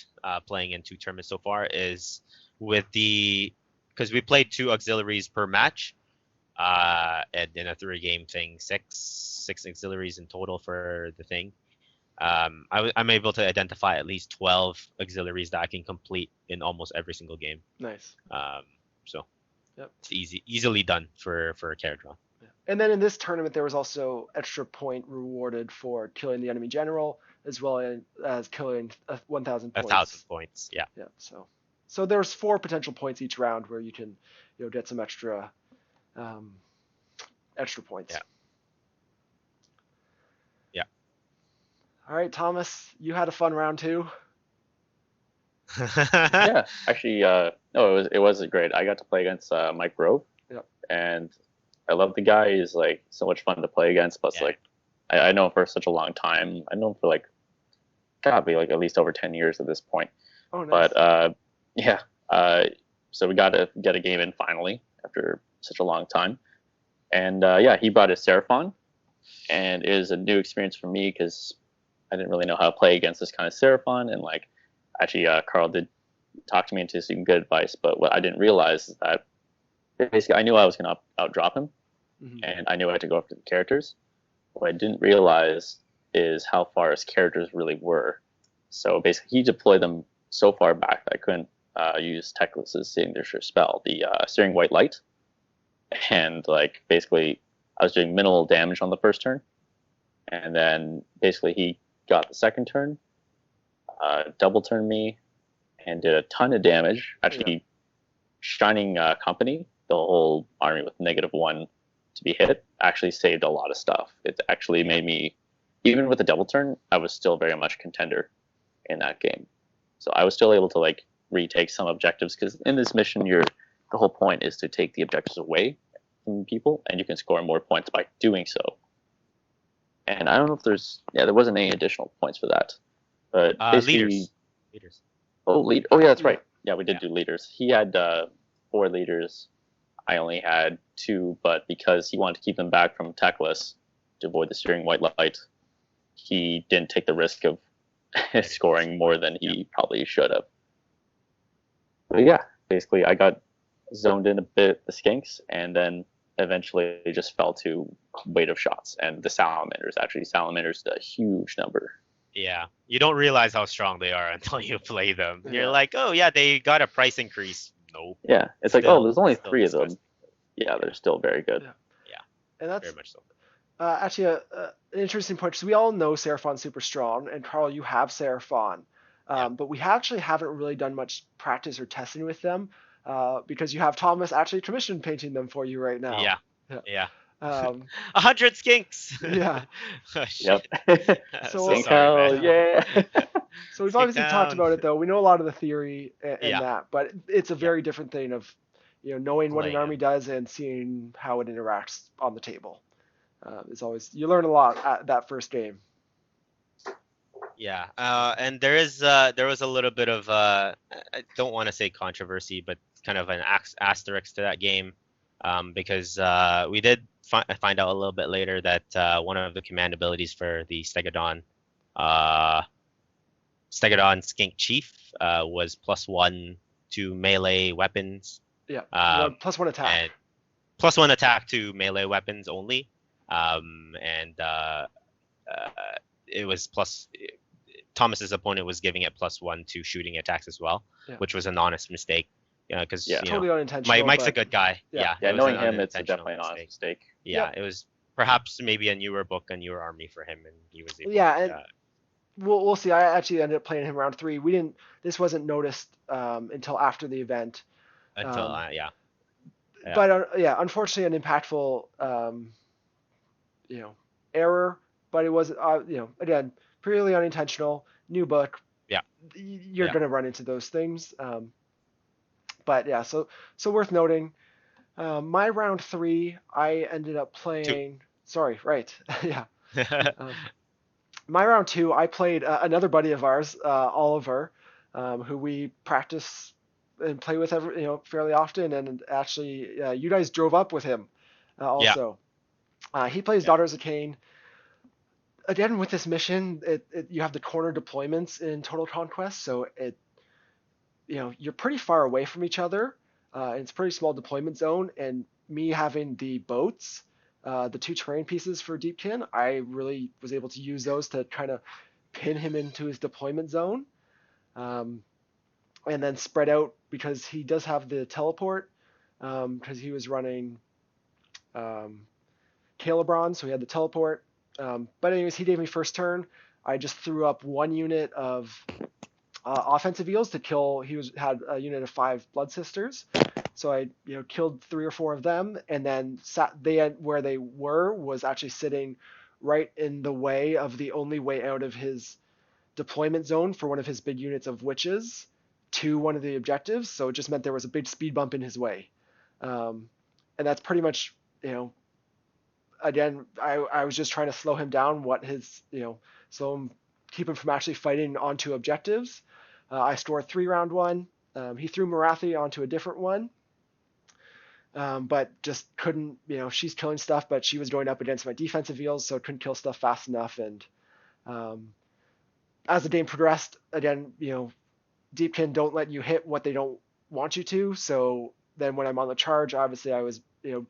playing in 2 tournaments so far is with because we played 2 auxiliaries per match, and in a 3-game thing, six auxiliaries in total for the thing. I'm able to identify at least 12 auxiliaries that I can complete in almost every single game. Nice. So Yep. it's easily done for a care draw. Yeah. And then in this tournament, there was also extra point rewarded for killing the enemy general, as well as killing 1,000 points. 1,000 points. Yeah. Yeah. So there's 4 potential points each round where you can, get some extra points. Yeah. Yeah. All right, Thomas, you had a fun round too. Yeah, actually, no, it was great. I got to play against Mike Grove, Yep. and I love the guy. He's like so much fun to play against. Plus, Yeah. like, I know him for such a long time. I know him for like, gotta be like at least over 10 years at this point. Oh, nice. But yeah, so we got to get a game in finally after such a long time. And yeah, he brought his Seraphon, and it was a new experience for me because I didn't really know how to play against this kind of Seraphon. And like, actually, Carl did talk to me into some good advice, but what I didn't realize is that basically I knew I was going to outdrop him, and I knew I had to go after the characters. What I didn't realize is how far his characters really were. So basically, he deployed them so far back that I couldn't use Teclis's signature spell, the Searing White Light. And like basically, I was doing minimal damage on the first turn, and then basically he got the second turn, double turned me, and did a ton of damage. Actually, Shining Company, the whole army with -1 to be hit, actually saved a lot of stuff. It actually made me, even with the double turn, I was still very much contender in that game. So I was still able to like retake some objectives because in this mission, the whole point is to take the objectives away from people, and you can score more points by doing so. And I don't know if there wasn't any additional points for that, but basically, leaders. Oh, yeah, that's right. Yeah, we did do leaders. He had 4 leaders. I only had 2, but because he wanted to keep them back from Teclis to avoid the Searing White Light, he didn't take the risk of scoring more than he probably should have. But yeah, basically I got zoned in a bit the skinks, and then eventually it just fell to weight of shots. And the Salamanders did a huge number. Yeah, you don't realize how strong they are until you play them. Yeah. You're like, oh yeah, they got a price increase. Nope. Yeah, it's like, oh, there's only 3 of them. Yeah, they're still very good. Yeah, and that's very much so. Actually an interesting point. So we all know Seraphon's super strong, and Carl, you have Seraphon, but we actually haven't really done much practice or testing with them because you have Thomas actually commission painting them for you right now. Yeah. 100 skinks. Yeah. Oh, Yep. So sorry, man. Yeah. So we've obviously talked about it though. We know a lot of the theory and that, but it's a very different thing of knowing what an army does and seeing how it interacts on the table. It's always, you learn a lot at that first game. Yeah, and there was a little bit of I don't want to say controversy, but kind of an asterisk to that game, because we did find out a little bit later that one of the command abilities for the Stegodon Skink Chief was +1 to melee weapons. Yeah, +1 attack. And +1 attack to melee weapons only, and it was Thomas's opponent was giving it +1 to shooting attacks as well, which was an honest mistake. Because totally unintentional. Mike's a good guy. Yeah, knowing him, it's definitely an honest mistake. Yeah, it was perhaps maybe a newer book, a newer army for him, and he was able. And we'll see. I actually ended up playing him round 3. This wasn't noticed until after the event. But unfortunately, an impactful error. But it was again purely unintentional. New book. Yeah, you're gonna run into those things. But yeah, so worth noting. My round 3, I ended up playing. 2. Sorry, right? Yeah. My round 2, I played another buddy of ours, Oliver, who we practice and play with fairly often. And actually, you guys drove up with him Yeah. also. He plays Yeah. Daughters of Cain. Again, with this mission, you have the corner deployments in Total Conquest, so you're pretty far away from each other. It's a pretty small deployment zone, and me having the boats, the two terrain pieces for Deepkin, I really was able to use those to kind of pin him into his deployment zone, um, and then spread out because he does have the teleport, because he was running um, Calibron, so he had the teleport. But anyways, he gave me first turn. I just threw up one unit of offensive eels to kill. Had a unit of 5 Blood Sisters, so I killed 3 or 4 of them, and then where they were was actually sitting right in the way of the only way out of his deployment zone for one of his big units of witches to one of the objectives. So it just meant there was a big speed bump in his way, and that's pretty much again, I was just trying to slow him down, slow him, keep him from actually fighting onto objectives. I stored 3-round one. He threw Marathi onto a different one, but just couldn't, she's killing stuff, but she was going up against my defensive eels, so couldn't kill stuff fast enough. And as the game progressed, again, Deepkin don't let you hit what they don't want you to. So then when I'm on the charge, obviously I was,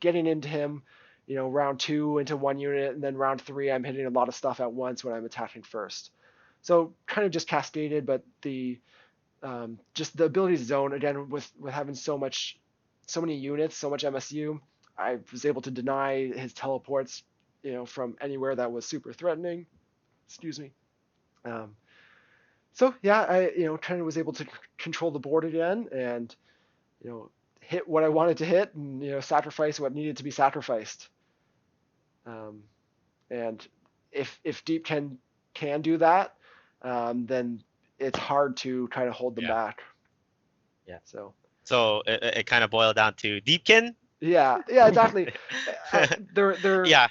getting into him, round 2 into one unit, and then round 3 I'm hitting a lot of stuff at once when I'm attacking first. So kind of just cascaded, but just the ability to zone again with having so many units, so much MSU, I was able to deny his teleports, from anywhere that was super threatening. Excuse me. So yeah, I kind of was able to control the board again, and hit what I wanted to hit, and sacrifice what needed to be sacrificed. And if Deep can do that, then it's hard to kind of hold them back. Yeah. So it kind of boiled down to Deepkin. Yeah, exactly. They're Yeah.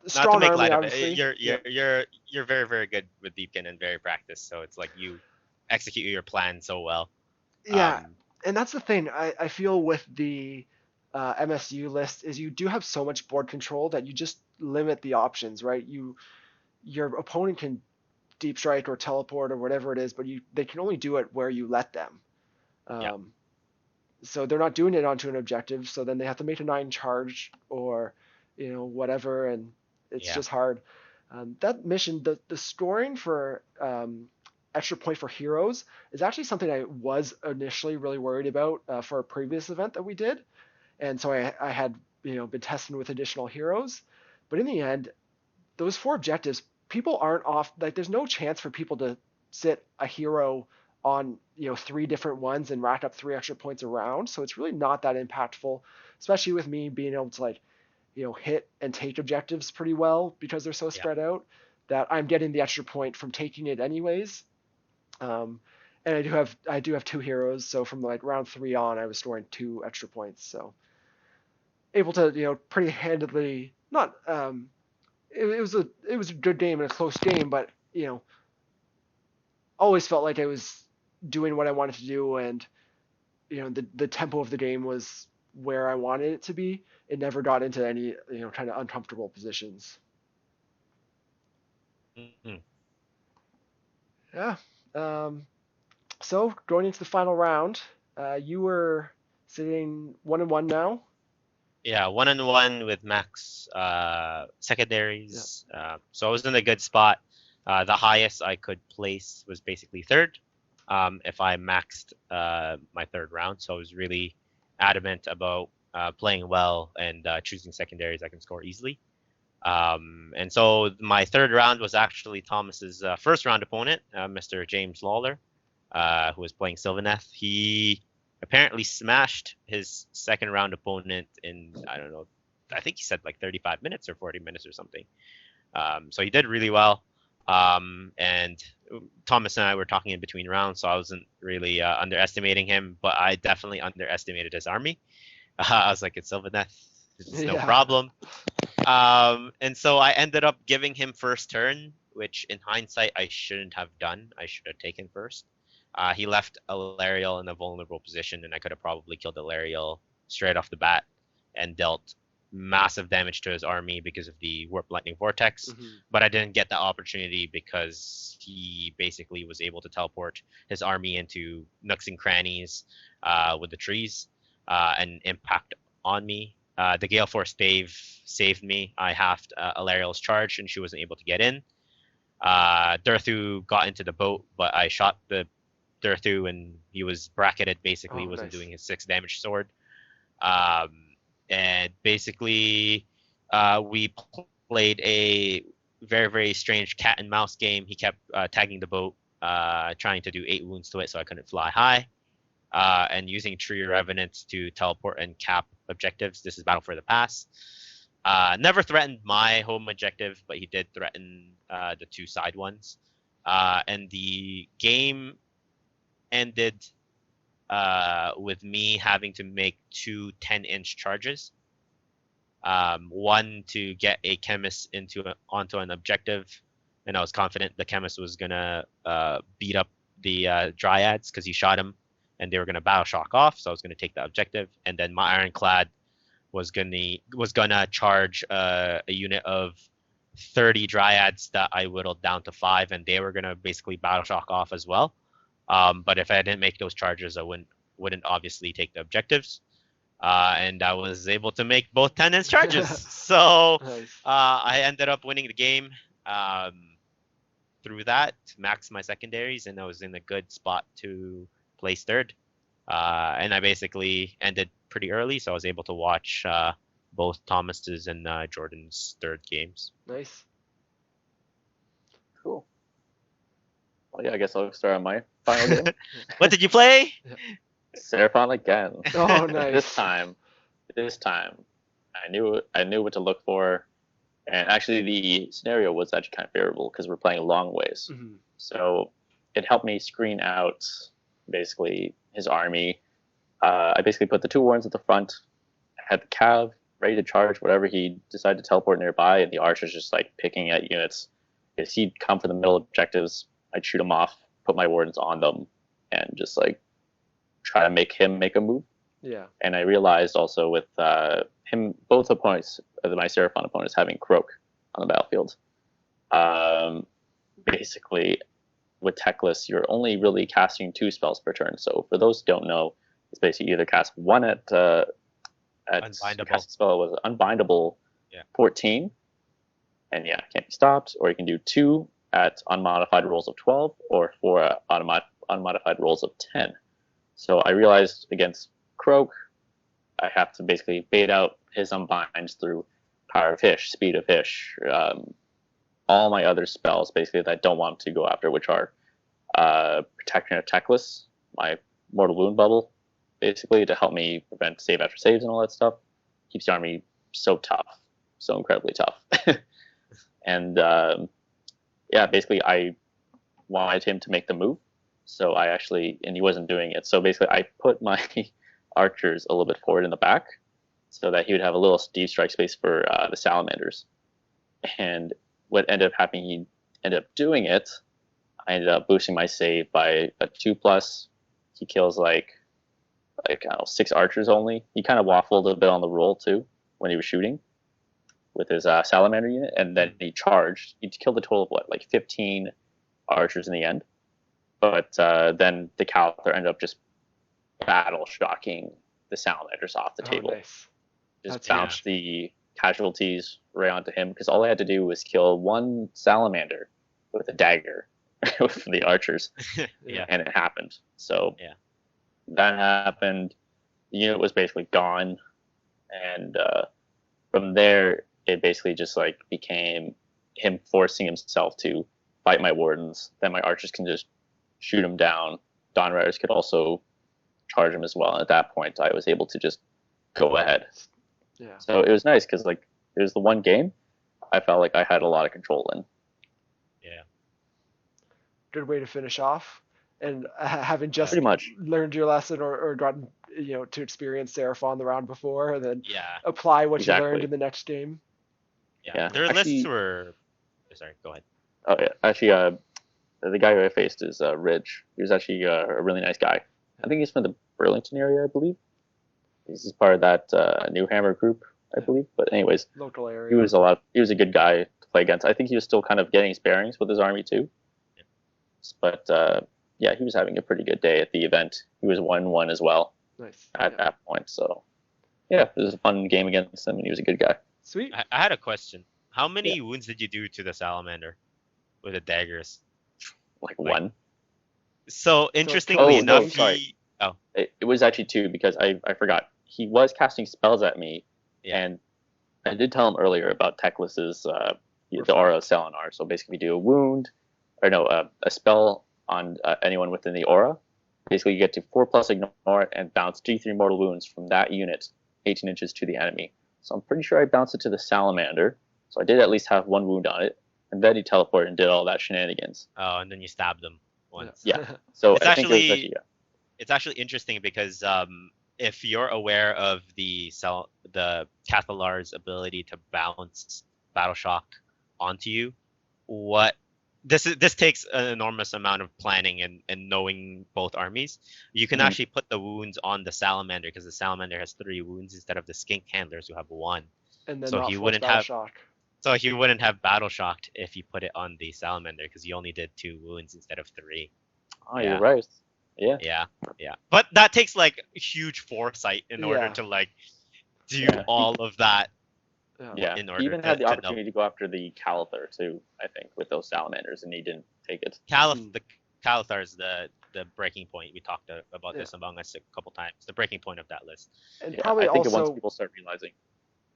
strong Not to make army, light of obviously. it. You're very, very good with Deepkin and very practiced. So it's like you execute your plan so well. Yeah, and that's the thing I feel with the MSU list is you do have so much board control that you just limit the options, right? Your opponent can deep strike or teleport or whatever it is, but they can only do it where you let them. So they're not doing it onto an objective, so then they have to make a 9 charge or whatever, and it's just hard. That mission, the scoring for extra point for heroes is actually something I was initially really worried about for a previous event that we did, and so I had been testing with additional heroes, but in the end, those 4 objectives, people aren't off. Like, there's no chance for people to sit a hero on 3 different ones and rack up 3 extra points around. So it's really not that impactful, especially with me being able to hit and take objectives pretty well because they're so spread out, that I'm getting the extra point from taking it anyways. And I do have 2 heroes, so from round 3 on, I was storing 2 extra points. So able to pretty handedly, not it was a good game and a close game, but always felt like I was doing what I wanted to do, and the tempo of the game was where I wanted it to be. It never got into any kind of uncomfortable positions. Mm-hmm. Yeah. So going into the final round, you were sitting 1-1 now. Yeah, 1-1 with max secondaries. So I was in a good spot. The highest I could place was basically 3rd. If I maxed my 3rd round, so I was really adamant about playing well and choosing secondaries I can score easily. And so my 3rd round was actually Thomas's 1st round opponent, Mr. James Lawler, who was playing Sylvaneth. He apparently smashed his 2nd round opponent in, I don't know, I think he said 35 minutes or 40 minutes or something. So he did really well. And Thomas and I were talking in between rounds, so I wasn't really underestimating him, but I definitely underestimated his army. I was like, it's Sylvaneth, it's no problem. And so I ended up giving him first turn, which in hindsight I shouldn't have done. I should have taken first. He left Alariel in a vulnerable position, and I could have probably killed Alariel straight off the bat and dealt massive damage to his army because of the Warp Lightning Vortex, but I didn't get the opportunity because he basically was able to teleport his army into nooks and crannies with the trees and impact on me. The Gale Force saved me. I halved Alariel's charge, and she wasn't able to get in. Durthu got into the boat, but I shot the Durthu, and he was bracketed. Basically, he wasn't doing his 6 damage sword. And basically, we played a very, very strange cat and mouse game. He kept tagging the boat, trying to do 8 wounds to it, so I couldn't fly high, and using Tree Revenants to teleport and cap objectives. This is Battle for the Pass. Never threatened my home objective, but he did threaten the 2 side ones. And the game ended with me having to make 2 10-inch charges. One to get a chemist onto an objective, and I was confident the chemist was gonna beat up the dryads because he shot him, and they were gonna battle shock off. So I was gonna take the objective, and then my ironclad was gonna charge a unit of 30 dryads that I whittled down to 5, and they were gonna basically battle shock off as well. But if I didn't make those charges, I wouldn't obviously take the objectives. And I was able to make both 10-inch charges. So Nice. I ended up winning the game through that, max my secondaries, and I was in a good spot to place 3rd. And I basically ended pretty early, so I was able to watch both Thomas's and Jordan's 3rd games. Nice. Cool. Well, yeah, I guess I'll start on my final game. What did you play? Seraphon again. Oh, nice. This time, I knew what to look for, and actually the scenario was actually kind of favorable because we're playing long ways. So it helped me screen out basically his army. I basically put the 2 warrens at the front, had the cav ready to charge whatever he decided to teleport nearby, and the archers just like picking at units. If he'd come for the middle objectives, I'd shoot him off, put my wardens on them, and just like try to make him make a move. Yeah. And I realized also with both opponents, my Seraphon opponents, having Croak on the battlefield. Basically, with Techless, you're only really casting 2 spells per turn. So for those who don't know, it's basically either cast 1 at Unbindable. Cast spell was Unbindable 14, and yeah, can't be stopped. Or you can do 2 at unmodified rolls of 12, or 4 at unmodified rolls of 10. So I realized against Croak, I have to basically bait out his unbinds through Power of Hish, Speed of Hish, all my other spells basically that I don't want to go after, which are Protection of Techless, my Mortal Wound Bubble, basically to help me prevent save after saves and all that stuff. Keeps the army so tough, so incredibly tough. And yeah, basically I wanted him to make the move. So and he wasn't doing it. So basically I put my archers a little bit forward in the back so that he would have a little deep strike space for the salamanders. And what ended up happening, he ended up doing it. I ended up boosting my save by a 2+. He kills like I don't know, 6 archers only. He kind of waffled a bit on the roll too when he was shooting with his salamander unit. And then he charged. He killed a total of 15 archers in the end. But then the Cowther ended up just battle shocking the salamanders off the table. Nice. Just bounced the casualties right onto him because all I had to do was kill 1 salamander with a dagger from the archers. And it happened. So that happened. The unit was basically gone. And from there, it basically just became him forcing himself to fight my wardens. Then my archers can just shoot him down. Dawn Riders could also charge him as well. And at that point, I was able to just go ahead. Yeah. So it was nice because it was the one game I felt like I had a lot of control in. Yeah. Good way to finish off. And having just pretty much learned your lesson or gotten to experience Seraphon the round before, and then Yeah. apply what you Exactly. learned in the next game. Yeah. Yeah. Their Actually- lists were. Sorry, go ahead. Oh yeah, actually, the guy who I faced is Ridge. He was actually a really nice guy. I think he's from the Burlington area, I believe. He's part of that New Hammer group I believe. But anyways, Local he area. was a good guy to play against. I think he was still kind of getting his bearings with his army too. But yeah, he was having a pretty good day at the event. He was 1-1 as well Nice. at that point. So yeah, it was a fun game against him, and he was a good guy. Sweet. I had a question. How many wounds did you do to the salamander with the daggers? Like one. So interestingly Oh, no, enough, sorry. Oh, It was actually two because I forgot. He was casting spells at me, Yeah. and I did tell him earlier about Teclis's the aura of Salamander. So basically, you do a wound, or no, a spell on anyone within the aura. Basically, you get to 4+ ignore and bounce D3 mortal wounds from that unit 18 inches to the enemy. So I'm pretty sure I bounced it to the Salamander. So I did at least have one wound on it, and then he teleported and did all that shenanigans. oh, and then you stabbed them once. Yeah. So It's I think it was actually it's actually interesting because if you're aware of the Cathalar's ability to bounce Battle Shock onto you, what this takes an enormous amount of planning and knowing both armies. You can actually put the wounds on the Salamander because the Salamander has 3 wounds instead of the Skink Handlers who have 1. And then So not he force wouldn't battle have shock. so he wouldn't have Battle Shocked if you put it on the Salamander because he only did 2 wounds instead of 3. Oh, you're right. Yeah. Yeah. But that takes like huge foresight in order to like do all of that. Yeah. In order He even had the opportunity to go after the Calathar too, I think, with those salamanders, and he didn't take it. The Calathar is the breaking point. We talked about this among us a couple times. The breaking point of that list. And probably I think also once people start realizing.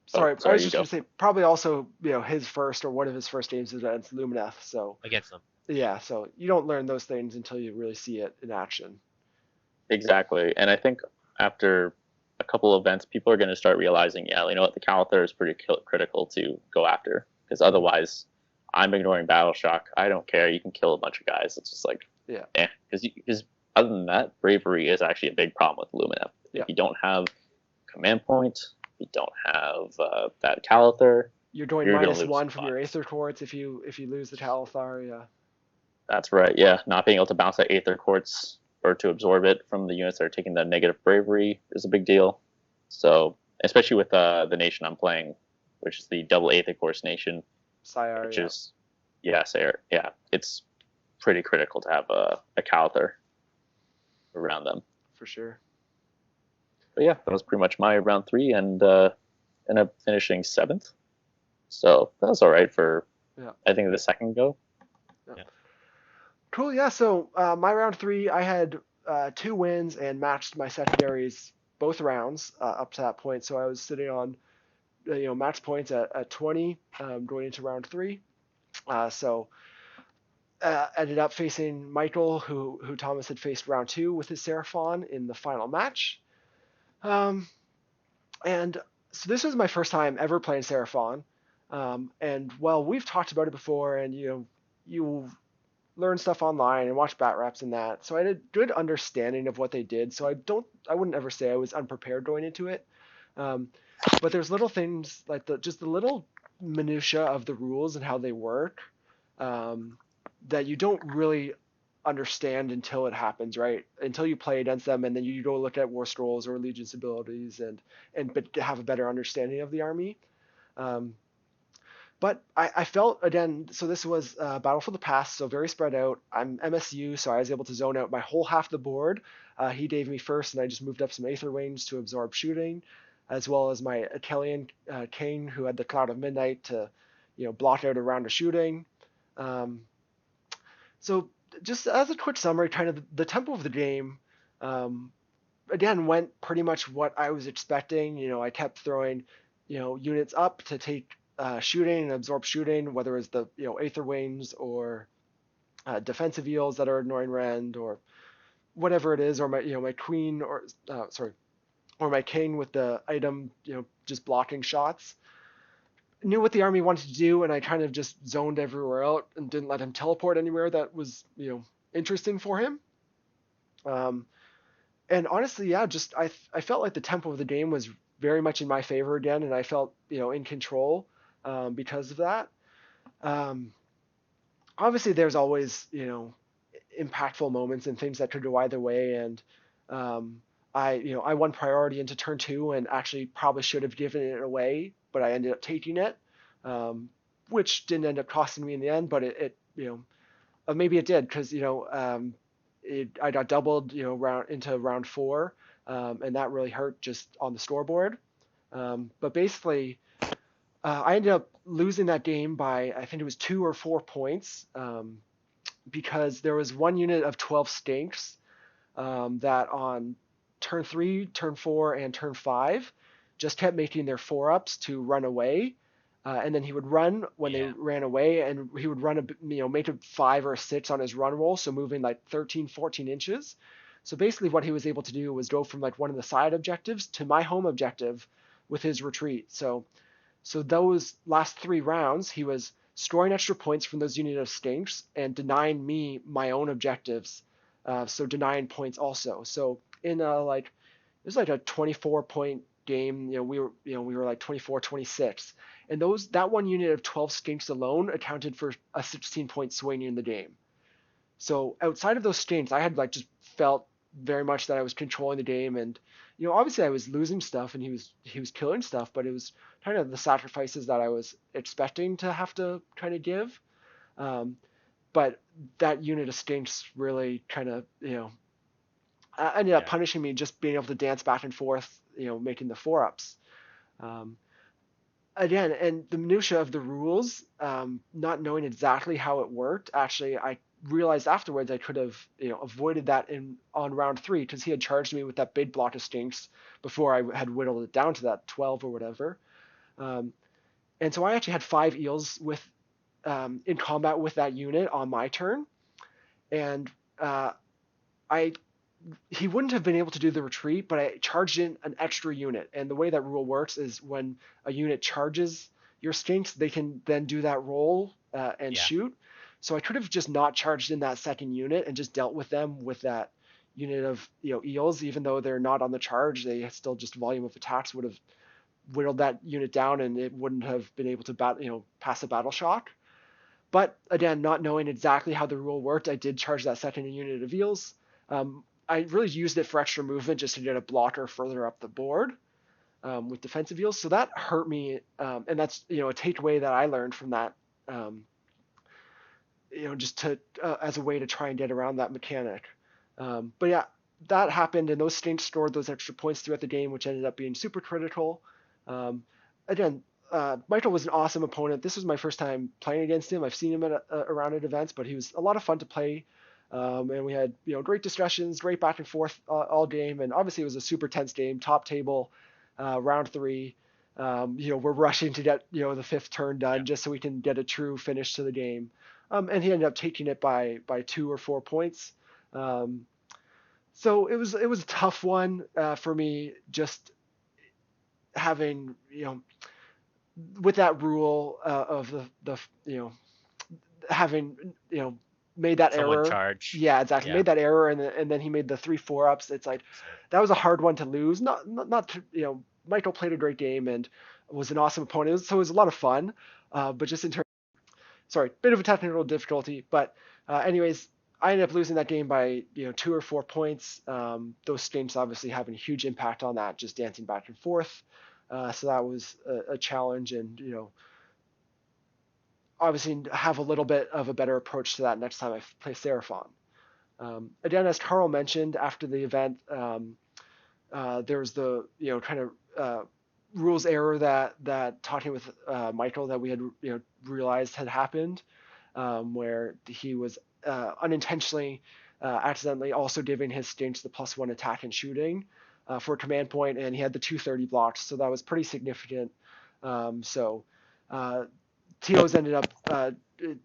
Sorry, I was just going to say probably also his first or one of his first games is against Lumineth. So against them. Yeah, so you don't learn those things until you really see it in action. Exactly, and I think after a couple of events, people are going to start realizing, you know what, the Calathar is pretty critical to go after, because otherwise, I'm ignoring Battle Shock. I don't care. You can kill a bunch of guys. It's just like, because other than that, bravery is actually a big problem with Lumineth. If you don't have command point, you don't have that Calathar. You're doing -1 from your Aether Quartz if you lose the Calathar. Yeah. That's right. Yeah, not being able to bounce that Aether Quartz or to absorb it from the units that are taking the negative bravery is a big deal. So, especially with the nation I'm playing, which is the double Aether Quartz nation, Sayar, which is Sayar. Yeah, it's pretty critical to have a Calathar around them. For sure. But yeah, that was pretty much my round 3, and ended up finishing 7th. So that was all right for I think the second go. Yeah. Cool. Yeah. So my round 3, I had 2 wins and matched my secondaries both rounds up to that point. So I was sitting on match points at 20 going into round 3. So ended up facing Michael, who Thomas had faced round 2 with his Seraphon in the final match. And so this was my first time ever playing Seraphon. And well, we've talked about it before, and you learn stuff online and watch batreps and that. So I had a good understanding of what they did. So I wouldn't ever say I was unprepared going into it. But there's little things like just the little minutia of the rules and how they work that you don't really understand until it happens, right? Until you play against them, and then you go look at War Scrolls or Allegiance abilities and have a better understanding of the army. But I felt, again, so this was Battle for the Past, so very spread out. I'm MSU, so I was able to zone out my whole half the board. He gave me first, and I just moved up some Aether Wings to absorb shooting, as well as my Achillean Kane, who had the Cloud of Midnight to block out a round of shooting. So just as a quick summary, kind of the tempo of the game, again, went pretty much what I was expecting. I kept throwing, units up to take shooting and absorb shooting, whether it's the Aether Wings or defensive eels that are ignoring rend or whatever it is, or my queen or my king with the item just blocking shots. Knew what the army wanted to do, and I kind of just zoned everywhere out and didn't let him teleport anywhere that was interesting for him. And honestly, just I felt like the tempo of the game was very much in my favor again, and I felt in control because of that. Obviously, there's always impactful moments and things that could go either way, and I won priority into turn 2 and actually probably should have given it away, but I ended up taking it, which didn't end up costing me in the end, but maybe it did because I got doubled round into round 4, and that really hurt just on the scoreboard. But basically, I ended up losing that game by I think it was 2 or 4 points, because there was one unit of 12 stinks that on turn 3, turn 4, and turn 5 just kept making their 4-ups to run away. And then he would run when they ran away, and he would run make a 5 or a 6 on his run roll, so moving like 13, 14 inches. So basically what he was able to do was go from like one of the side objectives to my home objective with his retreat. So those last 3 rounds, he was scoring extra points from those unit of stinks and denying me my own objectives. So denying points also. So in it was like a 24 point game. We were like 24, 26, and that one unit of 12 stinks alone accounted for a 16 point swing in the game. So outside of those stinks, I had like just felt very much that I was controlling the game, and obviously I was losing stuff and he was killing stuff, but it was kind of the sacrifices that I was expecting to have to kind of give. But that unit of stinks really kind of ended up punishing me, just being able to dance back and forth, making the 4-ups. Again, and the minutia of the rules, not knowing exactly how it worked, actually I realized afterwards I could have avoided that on round 3, because he had charged me with that big block of stinks before I had whittled it down to that 12 or whatever. And so I actually had 5 eels in combat with that unit on my turn, and he wouldn't have been able to do the retreat, but I charged in an extra unit. And the way that rule works is when a unit charges your stinks, they can then do that roll and shoot. So I could have just not charged in that second unit and just dealt with them with that unit of eels, even though they're not on the charge. They still just volume of attacks would have whittled that unit down, and it wouldn't have been able to pass a battle shock. But again, not knowing exactly how the rule worked, I did charge that second unit of eels. I really used it for extra movement just to get a blocker further up the board with defensive eels. So that hurt me, and that's a takeaway that I learned from that. Just to as a way to try and get around that mechanic. But yeah, that happened, and those stinks scored those extra points throughout the game, which ended up being super critical. Again, Michael was an awesome opponent. This was my first time playing against him. I've seen him around at events, but he was a lot of fun to play. And we had great discussions, great back and forth all game, and obviously it was a super tense game. Top table, round 3. We're rushing to get the 5th turn done just so we can get a true finish to the game. And he ended up taking it by 2 or 4 points. So it was a tough one for me, just having with that rule of the having made that error. Charge. Yeah, exactly. Yeah. Made that error, and then he made the 3 4-ups. It's like that was a hard one to lose. Not Michael played a great game and was an awesome opponent, so it was a lot of fun. But just in terms, bit of a technical difficulty. But anyways, I ended up losing that game by 2 or 4 points. Those stinks obviously having a huge impact on that, just dancing back and forth. So that was a challenge, and obviously have a little bit of a better approach to that next time I play Seraphon. Again, as Carl mentioned, after the event, there was the kind of rules error that talking with Michael that we had realized had happened, where he was unintentionally accidentally also giving his stinks the +1 attack and shooting for a command point, and he had the 230 blocks, so that was pretty significant. Tito's ended up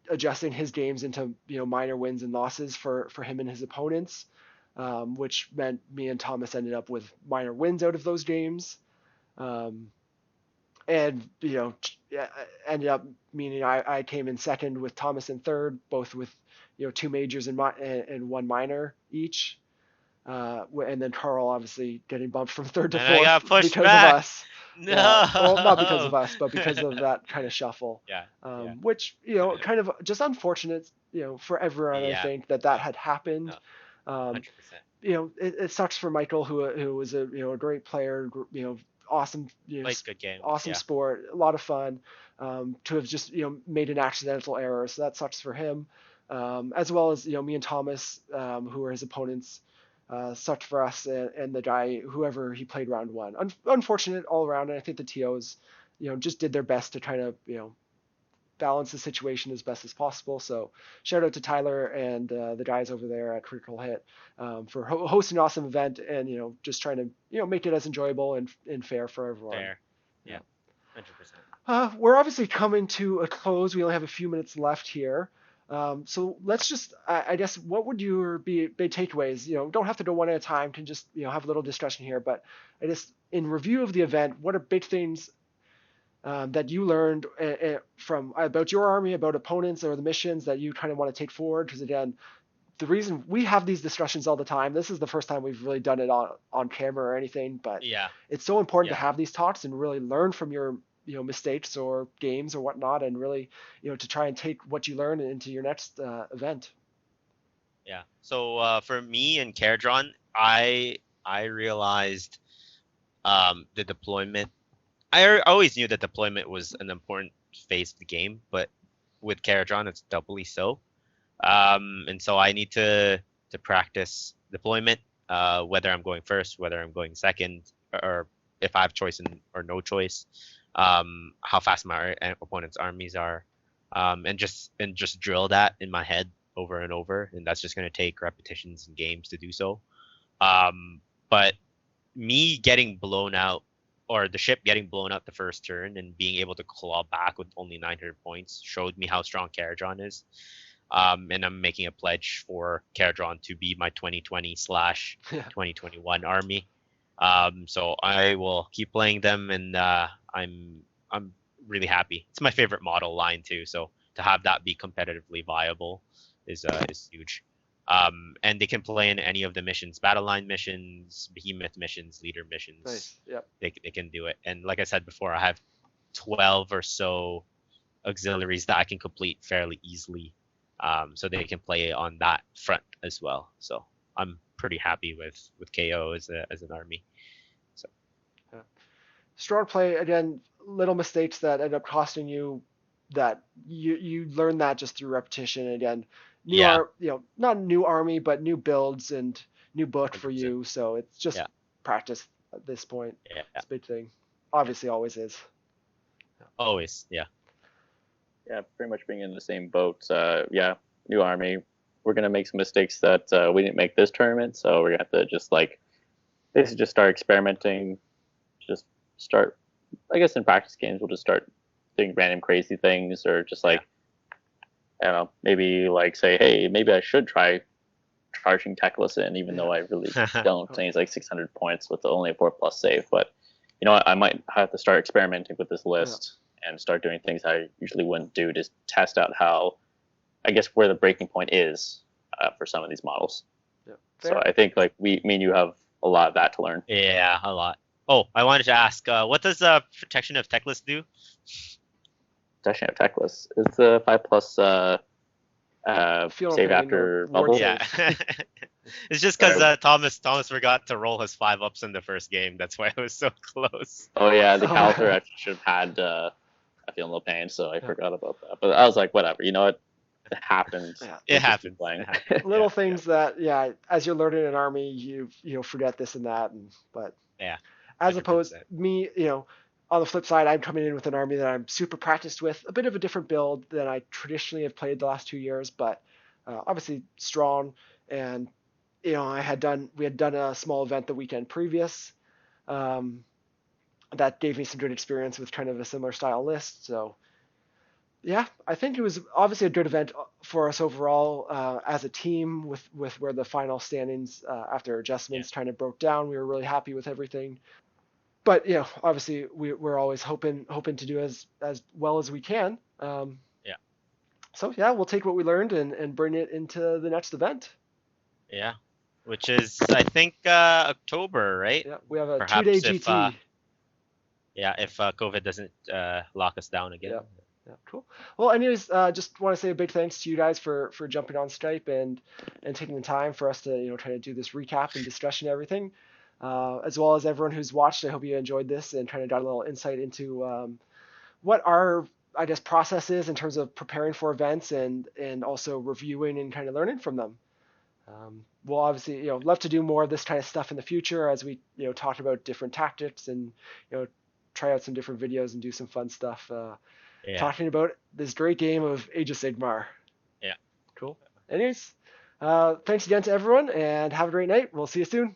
adjusting his games into minor wins and losses for him and his opponents, which meant me and Thomas ended up with minor wins out of those games, and ended up meaning I came in second with Thomas in third, both with 2 majors and 1 minor each, and then Carl obviously getting bumped from third to fourth because back. of us. No. Well, not because of us, but because of that kind of shuffle. Which kind of just unfortunate, for everyone. I think that had happened. Um, 100%. it sucks for Michael, who was a a great player, awesome, Played good games. awesome Yeah. sport, a lot of fun, to have just made an accidental error. So that sucks for him, as well as me and Thomas, who were his opponents. Sucked for us and the guy, whoever he played round one. Unfortunate all around, and I think the TOs, just did their best to try to balance the situation as best as possible. So shout out to Tyler and the guys over there at Critical Hit, for hosting an awesome event, and just trying to make it as enjoyable and fair for everyone. Fair. Yeah. 100%. We're obviously coming to a close. We only have a few minutes left here. So let's just, I guess, what would your big takeaways? Don't have to go one at a time. Can just have a little discussion here. But I guess in review of the event, what are big things that you learned from about your army, about opponents, or the missions that you kind of want to take forward? Because again, the reason we have these discussions all the time, this is the first time we've really done it on camera or anything, but Yeah. it's so important to Yeah. have these talks and really learn from your mistakes or games or whatnot, and really to try and take what you learn into your next event. Yeah. So for me and Caradron, I realized the deployment. I always knew that deployment was an important phase of the game, but with Caradron, it's doubly so. And so I need to practice deployment, whether I'm going first, whether I'm going second, or if I have choice or no choice. How fast my opponent's armies are, and just drill that in my head over and over, and that's just going to take repetitions and games to do so. But me getting blown out, or the ship getting blown out the first turn, and being able to claw back with only 900 points showed me how strong Caradron is. And I'm making a pledge for Caradron to be my 2020/2021 army. So I will keep playing them, and I'm really happy. It's my favorite model line too, so to have that be competitively viable is huge. And they can play in any of the missions, battle line missions, behemoth missions, leader missions. Nice. Yep. They can do it. And like I said before, I have 12 or so auxiliaries that I can complete fairly easily. So they can play on that front as well. So I'm pretty happy with KO as an army. So strong play again. Little mistakes that end up costing you, that you learn that just through repetition. And again, not a new army, but new builds and new book 100%. for you. So it's just practice at this point. Yeah. It's a big thing. Obviously, always is. Always, yeah. Yeah, pretty much being in the same boat. New army. We're gonna make some mistakes that we didn't make this tournament, so we're gonna have to just basically just start experimenting. Just start, I guess, in practice games, we'll just start doing random crazy things, or just I don't know, maybe say, hey, maybe I should try charging Teclis in, even though I really don't. And he's 600 points with only a 4+ save, but I might have to start experimenting with this list. And start doing things I usually wouldn't do to test out how, I guess, where the breaking point is for some of these models. Yeah. So I think me and you have a lot of that to learn. Yeah, a lot. Oh, I wanted to ask, what does protection of Teclis do? Protection of Teclis is the 5+ save after bubble. Yeah. It's just because Thomas forgot to roll his 5-ups in the first game. That's why it was so close. Oh yeah, the Calcer actually should have had I feel no pain, so I forgot about that. But I was like, whatever, you know what? It happens. Yeah. It happens. Little things that, as you're learning an army, you forget this and that, but as 100%. opposed me, on the flip side, I'm coming in with an army that I'm super practiced with, a bit of a different build than I traditionally have played the last 2 years, but obviously strong. And we had done a small event the weekend previous. That gave me some good experience with kind of a similar style list. So, I think it was obviously a good event for us overall as a team. With where the final standings after adjustments kind of broke down, we were really happy with everything. But obviously we're always hoping to do as well as we can. So we'll take what we learned and bring it into the next event. Yeah, which is I think October, right? Yeah, we have a Perhaps 2-day GT. If COVID doesn't lock us down again. Yeah, cool. Well, anyways, just want to say a big thanks to you guys for jumping on Skype and taking the time for us to try to do this recap and discussion and everything, as well as everyone who's watched. I hope you enjoyed this and kind of got a little insight into what our I guess process is in terms of preparing for events and also reviewing and kind of learning from them. We'll obviously love to do more of this kind of stuff in the future as we talk about different tactics and try out some different videos and do some fun stuff. Yeah. Talking about this great game of Age of Sigmar. Yeah. Cool. Anyways, thanks again to everyone and have a great night. We'll see you soon.